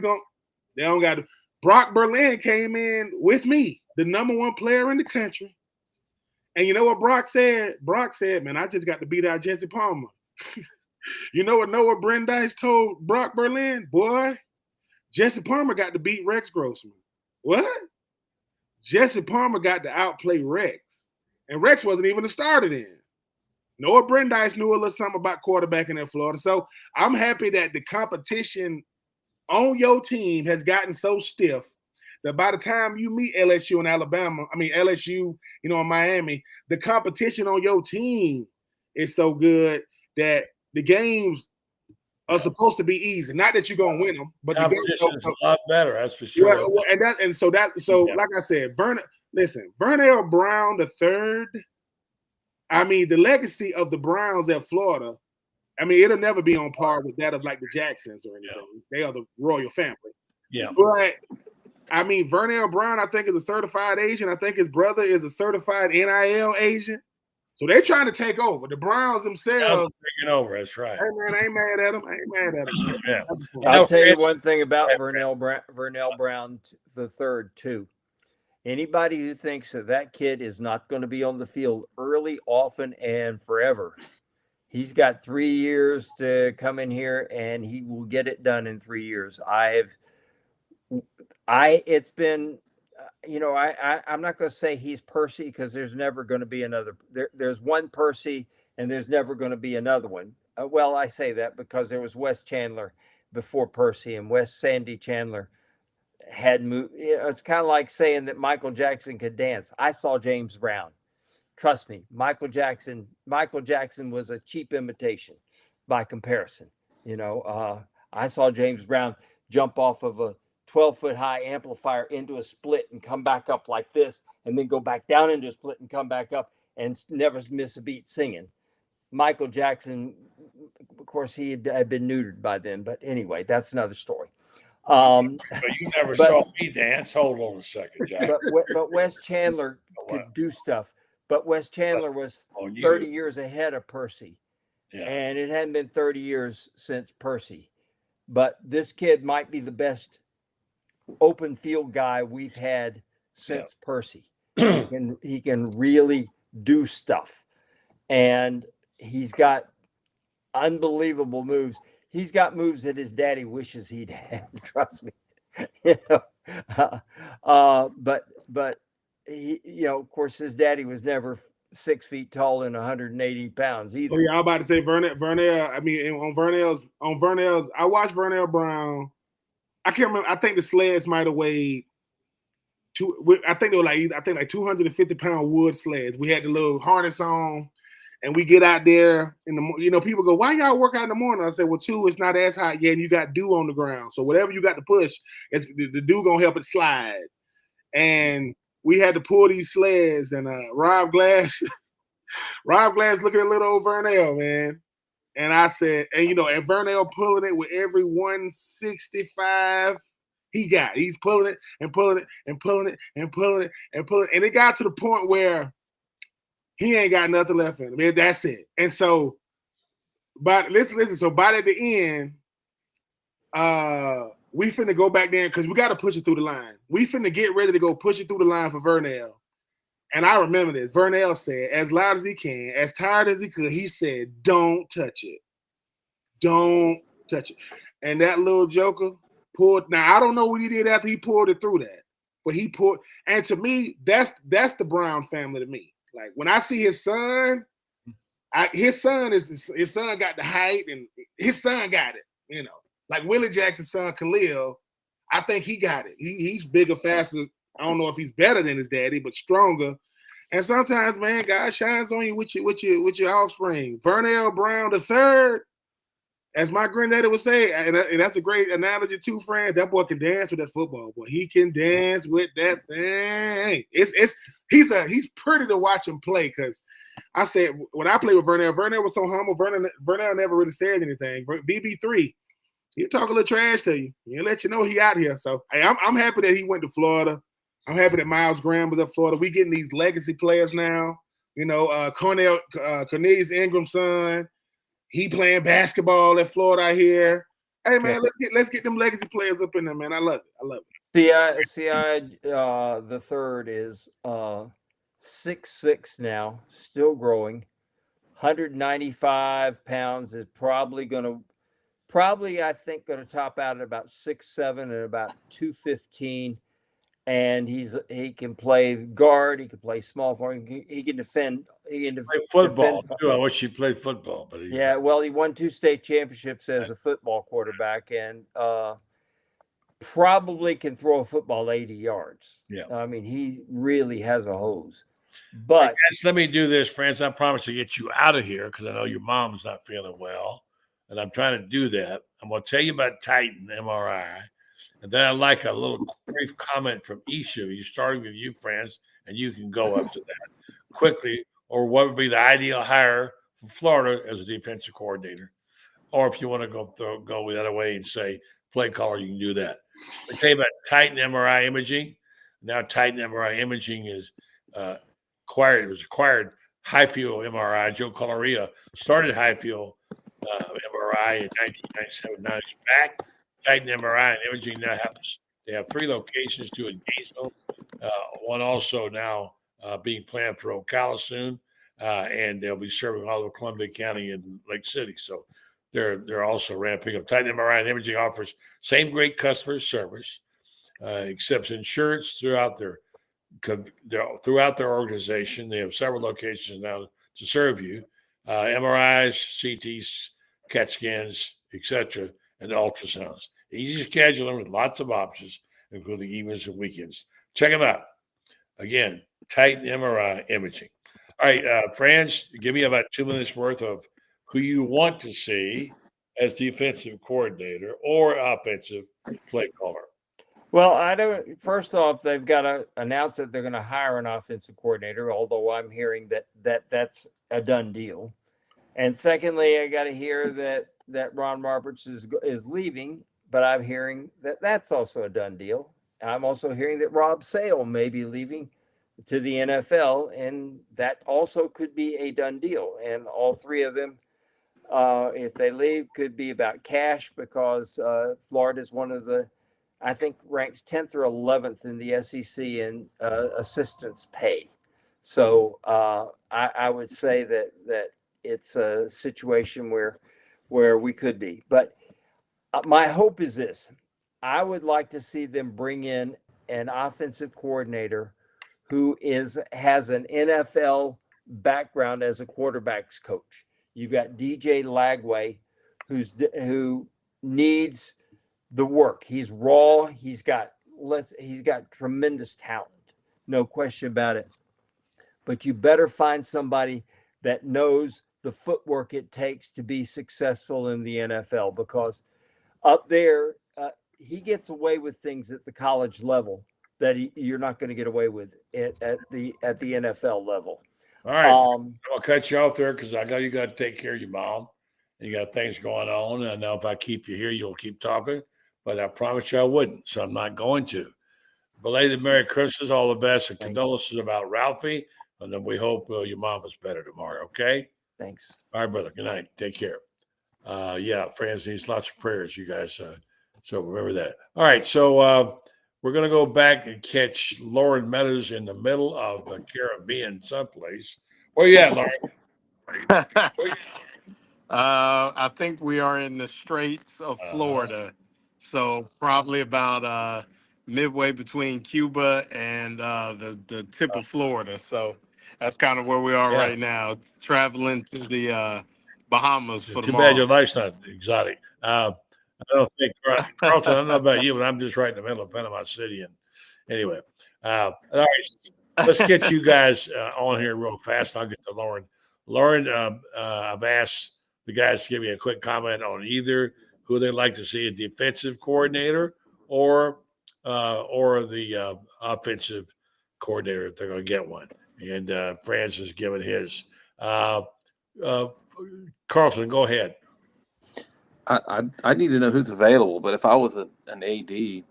they don't got to. Brock Berlin came in with me, the #1 player in the country. And you know what Brock said? Brock said, man, I just got to beat out Jesse Palmer. You know what Noah Brandeis told Brock Berlin? Boy, Jesse Palmer got to beat Rex Grossman. What? Jesse Palmer got to outplay Rex. And Rex wasn't even a starter then. Noah Brandeis knew a little something about quarterbacking in Florida. So I'm happy that the competition on your team has gotten so stiff that by the time you meet LSU and LSU, in Miami, the competition on your team is so good that the games are supposed to be easy. Not that you're gonna win them, but competition is a lot better. That's for sure. Yeah, like I said, Vernell Brown III. I mean, the legacy of the Browns at Florida. I mean, it'll never be on par with that of like the Jacksons or anything. Yeah. They are the royal family. Yeah. But I mean, Vernell Brown, I think, is a certified agent. I think his brother is a certified NIL agent. So they're trying to take over. The Browns themselves taking over. That's right. Hey man, I ain't mad at them. Yeah. I'll tell you one thing about Vernell Brown the third too. Anybody who thinks that kid is not going to be on the field early, often, and forever, he's got 3 years to come in here, and he will get it done in 3 years. It's been, I'm not going to say he's Percy because there's never going to be another. There's one Percy, and there's never going to be another one. Well, I say that because there was Wes Chandler before Percy, and Wes Sandy Chandler had moved. It's kind of like saying that Michael Jackson could dance. I saw James Brown. Trust me, Michael Jackson was a cheap imitation by comparison. I saw James Brown jump off of a 12-foot high amplifier into a split and come back up like this, and then go back down into a split and come back up and never miss a beat singing. Michael Jackson, of course, he had been neutered by then, but anyway, that's another story. But you never saw me dance. Hold on a second, Jack. But Wes Chandler could do stuff. But Wes Chandler was 30 years ahead of Percy. Yeah. And it hadn't been 30 years since Percy. But this kid might be the best open field guy we've had since Percy. He can really do stuff. And he's got unbelievable moves. He's got moves that his daddy wishes he'd had. Trust me. But he, of course, his daddy was never 6 feet tall and 180 pounds either. Oh yeah, I was about to say Vernell. I mean, on Vernell's. I watched Vernell Brown. I can't remember. I think the sleds might have weighed I think they were like 250-pound wood sleds. We had the little harness on. And we get out there in the, people go, why y'all work out in the morning? I said, well, it's not as hot yet, and you got dew on the ground. So whatever you got to push, the dew gonna help it slide. And we had to pull these sleds, and Rob Glass looking at little old Vernell, man. And I said, and Vernell pulling it with every 165 he's pulling it and pulling it and pulling it and pulling it and pulling it. And it got to the point where he ain't got nothing left in him. Man, that's it. And so, but listen. So by the end, we finna go back there because we got to push it through the line. We finna get ready to go push it through the line for Vernell. And I remember this. Vernell said, as loud as he can, as tired as he could, he said, "Don't touch it. Don't touch it." And that little joker pulled. Now I don't know what he did after he pulled it through that, but he pulled. And to me, that's the Brown family to me. Like when I see his son, his son got the height, and his son got it. Like Willie Jackson's son Khalil, I think he got it. He's bigger, faster. I don't know if he's better than his daddy, but stronger. And sometimes, man, God shines on you with your offspring. Vernell Brown III, as my granddaddy would say, and that's a great analogy too, friend. That boy can dance with that football. Boy, he can dance with that thing. He's pretty to watch him play because I said when I played with Vernell was so humble. Vernell never really said anything. VB3, he'll talk a little trash to you. He'll let you know he out here. So hey, I'm happy that he went to Florida. I'm happy that Miles Graham was at Florida. We getting these legacy players now. Cornelius Ingram's son. He playing basketball at Florida out here. Hey man, let's get them legacy players up in there, man. I love it. CI the third is 6'6" now, still growing. 195 pounds is probably I think gonna top out at about 6'7" and about 215. And he can play guard. He can play small forward. He can defend. He can play football too. I wish he played football, but he won 2 state championships as a football quarterback, and probably can throw a football 80 yards. Yeah, I mean he really has a hose. But let me do this, Franz. I promise to get you out of here because I know your mom's not feeling well, and I'm trying to do that. I'm going to tell you about Titan MRI. And then I'd like a little brief comment from each of you, starting with you, Franz, and you can go up to that quickly, or what would be the ideal hire for Florida as a defensive coordinator. Or if you want to go the other way and say play caller, you can do that. I tell you about Titan MRI imaging. Now Titan MRI imaging is acquired high field MRI. Joe Coloria started high field MRI in 1997. Now he's back. Titan MRI and imaging now they have 3 locations, 2 in Gainesville, one also now being planned for Ocala soon, and they'll be serving all of Columbia County and Lake City. So they're also ramping up. Titan MRI and imaging offers same great customer service, accepts insurance throughout their organization. They have several locations now to serve you. MRIs, CTs, CAT scans, etc., and ultrasounds. Easy to schedule with lots of options, including evenings and weekends. Check them out. Again, Titan MRI imaging. All right, Franz, give me about 2 minutes worth of who you want to see as defensive coordinator or offensive play caller. Well, I don't. First off, they've got to announce that they're going to hire an offensive coordinator, although I'm hearing that's a done deal. And secondly, I got to hear that Ron Roberts is leaving, but I'm hearing that that's also a done deal. I'm also hearing that Rob Sale may be leaving to the NFL, and that also could be a done deal. And all 3 of them, if they leave, could be about cash because Florida is one of the, I think, ranks 10th or 11th in the SEC in assistants pay. So I would say that it's a situation where we could be. But my hope is this. I would like to see them bring in an offensive coordinator who has an NFL background as a quarterback's coach. You've got DJ Lagway, who needs the work. He's raw. He's got tremendous talent, no question about it. But you better find somebody that knows the footwork it takes to be successful in the NFL, because up there, he gets away with things at the college level that you're not going to get away with at the NFL level. All right, I'll cut you off there because I know you got to take care of your mom. You got things going on. And I know if I keep you here, you'll keep talking, but I promise you I wouldn't, so I'm not going to. Belated Merry Christmas, all the best, and condolences about Ralphie, and then we hope your mom is better tomorrow, okay? Thanks. All right, brother. Good night. Take care. Yeah, Franz needs lots of prayers, you guys. So remember that. All right, so we're going to go back and catch Loren Meadows in the middle of the Caribbean someplace. Where you at, Loren? I think we are in the Straits of Florida, so probably about midway between Cuba and the tip of Florida. So that's kind of where we are right now, traveling to the Bahamas for Too tomorrow. bad your life's not exotic. I don't think, Carlton, I don't know about you, but I'm just right in the middle of Panama City. And anyway, all right, let's get you guys on here real fast. I'll get to Loren. Loren, I've asked the guys to give me a quick comment on either who they'd like to see as defensive coordinator or the offensive coordinator if they're going to get one. And Franz has given his. Carlton, go ahead. I need to know who's available, but if I was an AD,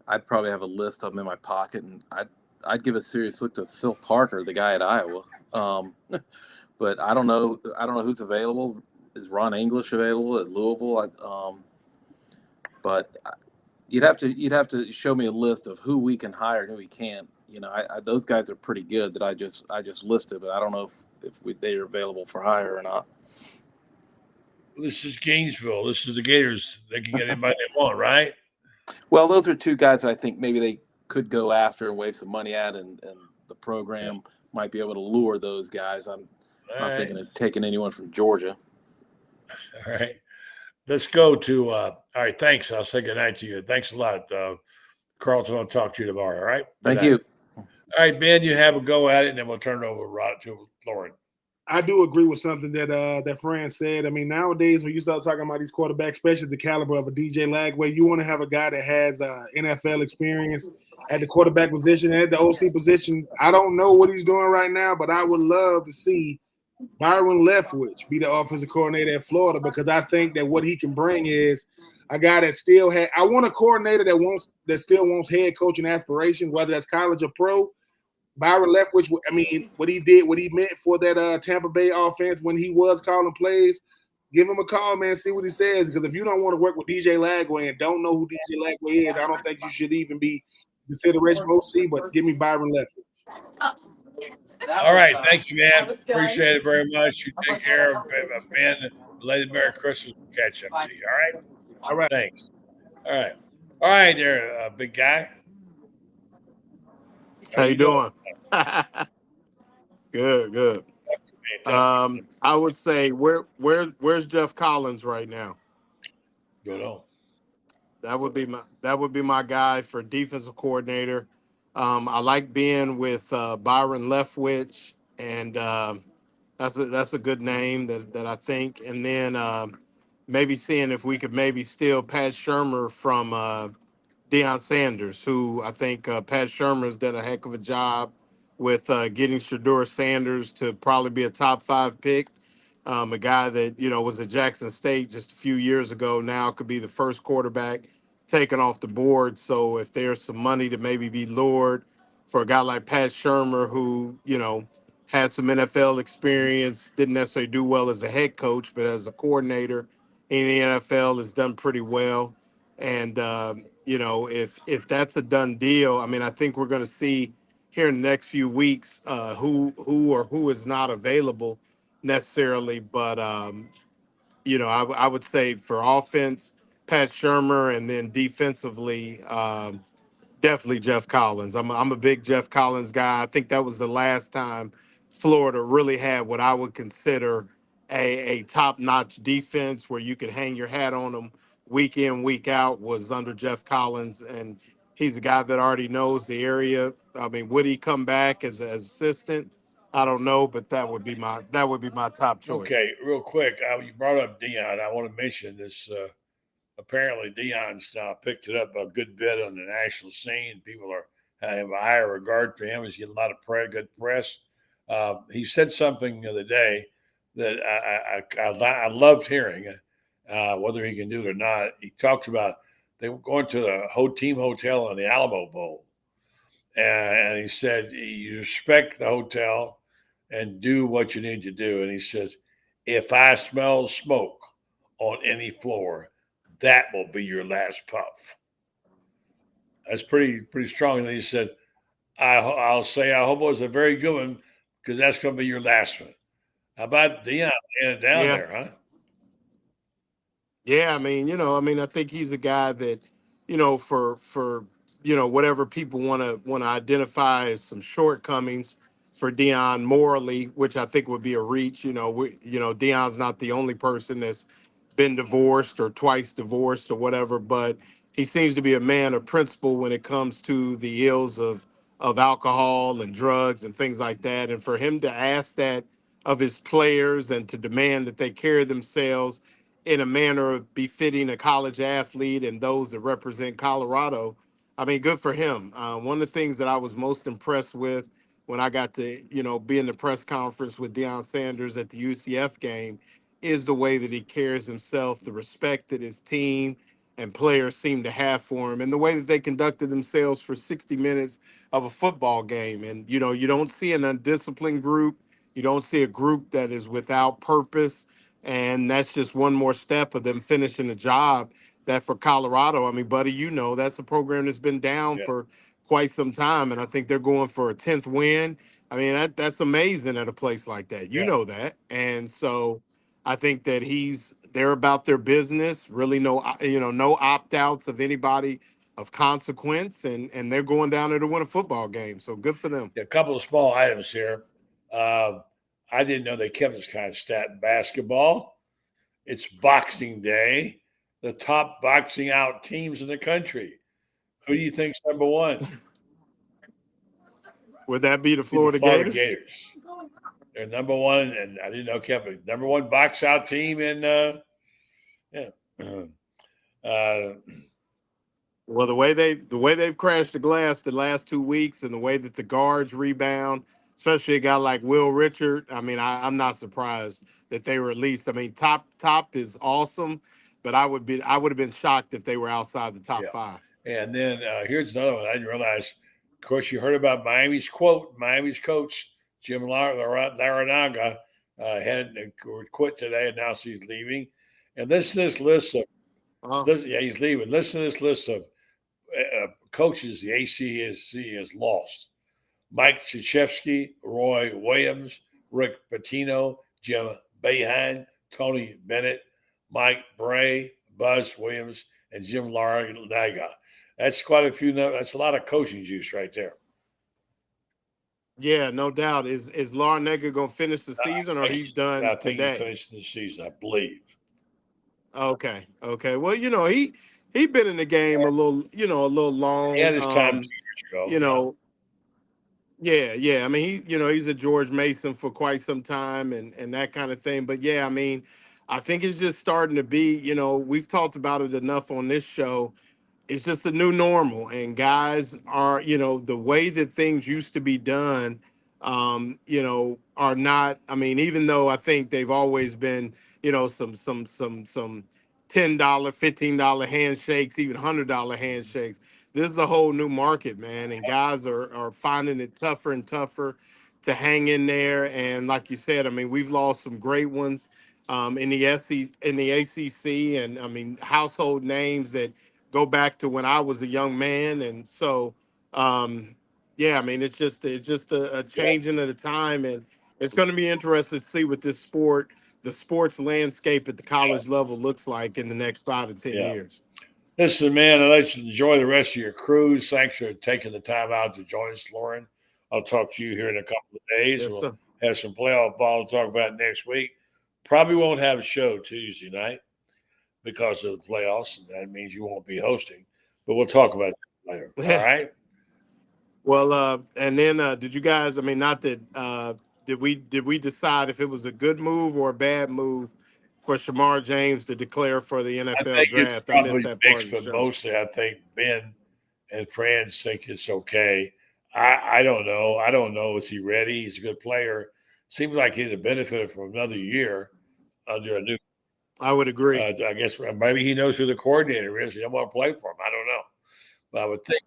I'd probably have a list of them in my pocket, and I'd give a serious look to Phil Parker, the guy at Iowa. But I don't know who's available. Is Ron English available at Louisville? But you'd have to show me a list of who we can hire and who we can't. You know, those guys are pretty good that I just listed, but I don't know if they are available for hire or not. This is Gainesville. This is the Gators. They can get anybody they want, right? Well, those are 2 guys that I think maybe they could go after and wave some money at, and the program might be able to lure those guys. I'm not thinking of taking anyone from Georgia. All right. Let's go to all right, thanks. I'll say good night to you. Thanks a lot. Carlton, I'll talk to you tomorrow, all right? Thank you. All right, Ben, you have a go at it, and then we'll turn it over to Loren. I do agree with something that Franz said. I mean, nowadays when you start talking about these quarterbacks, especially the caliber of a DJ Lagway, you want to have a guy that has NFL experience at the quarterback position, at the OC position. I don't know what he's doing right now, but I would love to see Byron Leftwich be the offensive coordinator at Florida, because I think that what he can bring is a guy that still had. I want a coordinator that still wants head coaching aspirations, whether that's college or pro. Byron Leftwich, I mean, what he did, what he meant for that Tampa Bay offense when he was calling plays, give him a call, man, see what he says. Because if you don't want to work with DJ Lagway and don't know who DJ Lagway is, I don't think you should even be consideration OC, but give me Byron Leftwich. All right. Thank you, man. Appreciate it very much. You take care of Ben. Belated Merry Christmas. We'll catch up to you. All right? All right. Thanks. All right. All right there, big guy. How you doing? Good. I would say where's Jeff Collins right now? Good on. That would be my guy for defensive coordinator. I like being with Byron Leftwich, and that's a good name that I think. And then maybe seeing if we could maybe steal Pat Shurmur from Deion Sanders, who I think Pat Shurmur's done a heck of a job with getting Shedeur Sanders to probably be a top 5 pick. A guy that, was at Jackson State just a few years ago, now could be the first quarterback taken off the board. So if there's some money to maybe be lured for a guy like Pat Shurmur, who, has some NFL experience, didn't necessarily do well as a head coach, but as a coordinator in the NFL has done pretty well. And, if that's a done deal, I mean, I think we're going to see here in the next few weeks who is not available necessarily. But, I would say for offense, Pat Shurmur, and then defensively, definitely Jeff Collins. I'm a big Jeff Collins guy. I think that was the last time Florida really had what I would consider a top-notch defense where you could hang your hat on them week in, week out, was under Jeff Collins, and he's a guy that already knows the area. I mean, would he come back as an assistant? I don't know, but that would be my top choice. Okay, real quick, you brought up Deion. I want to mention this. Apparently, Deion's picked it up a good bit on the national scene. People have a higher regard for him. He's getting a lot of good press. He said something the other day that I loved hearing. Whether he can do it or not, he talked about they were going to the team hotel in the Alamo Bowl, and he said you respect the hotel and do what you need to do. And he says, if I smell smoke on any floor, that will be your last puff. That's pretty strong. And he said, I'll say I hope it was a very good one, because that's going to be your last one. How about Deion laying it down there, huh? Yeah, I mean, I think he's a guy that, for whatever people want to identify as some shortcomings for Deion morally, which I think would be a reach. Deion's not the only person that's been divorced or twice divorced or whatever, but he seems to be a man of principle when it comes to the ills of alcohol and drugs and things like that. And for him to ask that of his players and to demand that they carry themselves in a manner befitting a college athlete and those that represent Colorado, I mean, good for him. One of the things that I was most impressed with when I got to, be in the press conference with Deion Sanders at the UCF game is the way that he carries himself, the respect that his team and players seem to have for him, and the way that they conducted themselves for 60 minutes of a football game. And, you don't see an undisciplined group. You don't see a group that is without purpose. And that's just one more step of them finishing the job that for Colorado, I mean, buddy, that's a program that's been down for quite some time. And I think they're going for a 10th win. I mean, that's amazing at a place like that. You know that. And so I think that they're about their business, really no opt-outs of anybody of consequence. And they're going down there to win a football game. So good for them. A couple of small items here. I didn't know they kept this kind of stat in basketball. It's Boxing Day. The top boxing out teams in the country. Who do you think's number one? Would that be the Florida Gators? Gators. They're number one, and I didn't know kept a number one box out team in well, the way they've crashed the glass the last 2 weeks, and the way that the guards rebound, especially a guy like Will Richard. I mean, I'm not surprised that they were at least. I mean, top is awesome, but I would have been shocked if they were outside the top 5. And then here's another one. I didn't realize Of course, you heard about Miami's coach, Jim Larinaga, had quit today, announced he's leaving. And this list of he's leaving. Listen to this list of coaches the ACC has lost: Mike Krzyzewski, Roy Williams, Rick Pitino, Jim Boeheim, Tony Bennett, Mike Bray, Buzz Williams, and Jim Larinaga. That's quite a few. That's a lot of coaching juice right there. Yeah, no doubt. Is Larinaga going to finish the season, or he's done today? I think he's finished the season, I believe. Okay. Well, he been in the game a little long. He had his time 2 years ago. Yeah. I mean, he's a George Mason for quite some time and that kind of thing. But yeah, I mean, I think it's just starting to be, we've talked about it enough on this show. It's just a new normal, and guys are, the way that things used to be done, are not. I mean, even though I think they've always been, some $10, $15 handshakes, even $100 handshakes. This is a whole new market, man, and guys are finding it tougher and tougher to hang in there. And like you said, I mean, we've lost some great ones in the ACC, and I mean, household names that go back to when I was a young man. And so, yeah, I mean, it's just a changing of the time, and it's going to be interesting to see what the sports landscape at the college level looks like in the next 5 to 10 years. Listen, man, I'd like to enjoy the rest of your cruise. Thanks for taking the time out to join us, Loren. I'll talk to you here in a couple of days. Yes, we'll have some playoff ball to talk about next week. Probably won't have a show Tuesday night because of the playoffs, and that means you won't be hosting. But we'll talk about that later. All right? Well, and then did you guys? I mean, not that did we decide if it was a good move or a bad move for Shamar James to declare for the NFL draft? I missed that part of the show. But mostly, I think Ben and Franz think it's okay. I don't know. I don't know. Is he ready? He's a good player. Seems like he'd have benefited from another year under a new. I would agree. I guess maybe he knows who the coordinator is. He don't want to play for him. I don't know. But I would think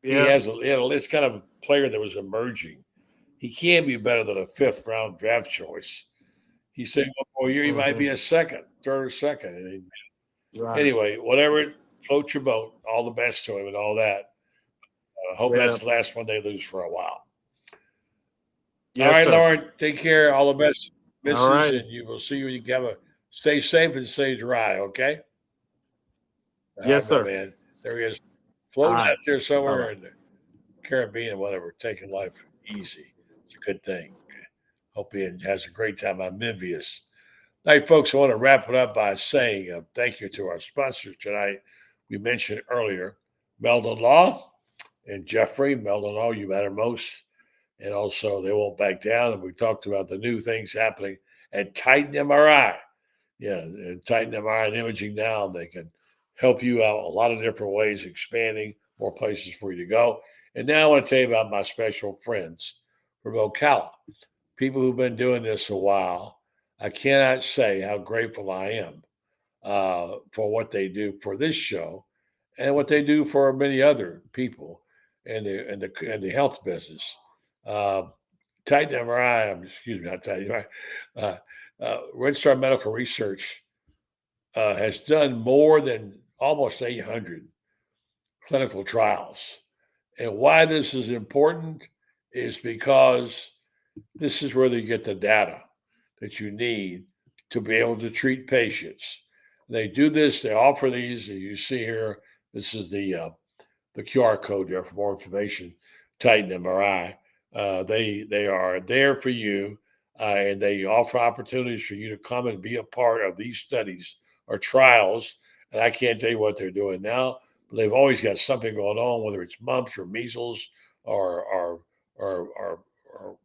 he has it's kind of a player that was emerging. He can't be better than a 5th round draft choice. He's saying 1 more year, he might be a third or second. Anyway, whatever, float your boat. All the best to him and all that. Hope that's the last one they lose for a while. All right, Loren, take care. All the best. All right. And you will see you can stay safe and stay dry, okay? Yes, sir. Man. There he is. Floating out there somewhere in the Caribbean, whatever, taking life easy. It's a good thing. Hope he has a great time. I'm envious. All right, folks, I want to wrap it up by saying thank you to our sponsors tonight. We mentioned earlier, Meldon Law and Jeffrey. Meldon Law, you matter most. And also, they won't back down. And we talked about the new things happening at Titan MRI. Yeah, Titan MRI and Imaging now, they can help you out a lot of different ways, expanding more places for you to go. And now I want to tell you about my special friends from Ocala, people who've been doing this a while. I cannot say how grateful I am for what they do for this show and what they do for many other people in the health business. Titan MRI, not Titan MRI, Red Star Medical Research has done more than almost 800 clinical trials. And why this is important is because this is where they get the data that you need to be able to treat patients. They do this, they offer these, as you see here. This is the QR code there for more information, Titan MRI. They are there for you, and they offer opportunities for you to come and be a part of these studies or trials. And I can't tell you what they're doing now, but they've always got something going on, whether it's mumps or measles or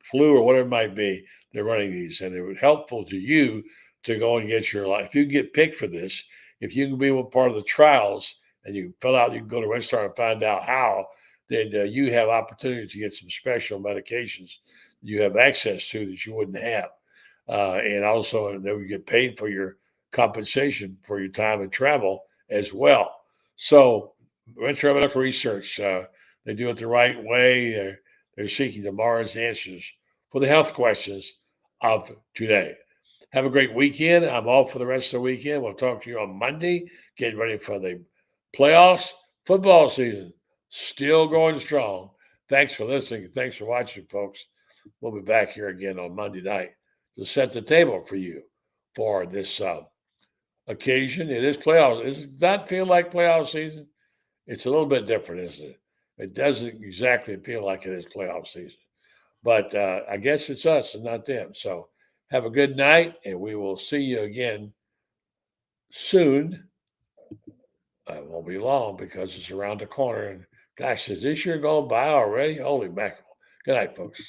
flu or whatever it might be. They're running these, and it would be helpful to you to go and get your life. If you get picked for this, if you can be a part of the trials and you fill out, you can go to Red Star and find out how, then you have opportunity to get some special medications you have access to that you wouldn't have. And also, they would get paid for your compensation for your time and travel as well. So, Red Star Medical Research, They do it the right way. They're seeking tomorrow's answers for the health questions of today. Have a great weekend. I'm off for the rest of the weekend. We'll talk to you on Monday. Getting ready for the playoffs. Football season still going strong. Thanks for listening. Thanks for watching, folks. We'll be back here again on Monday night to set the table for you for this occasion. It is playoffs. Does it not feel like playoff season? It's a little bit different, isn't it? It doesn't exactly feel like it is playoff season. But I guess it's us and not them. So have a good night, and we will see you again soon. It won't be long because it's around the corner. And gosh, is this year going by already? Holy mackerel. Good night, folks.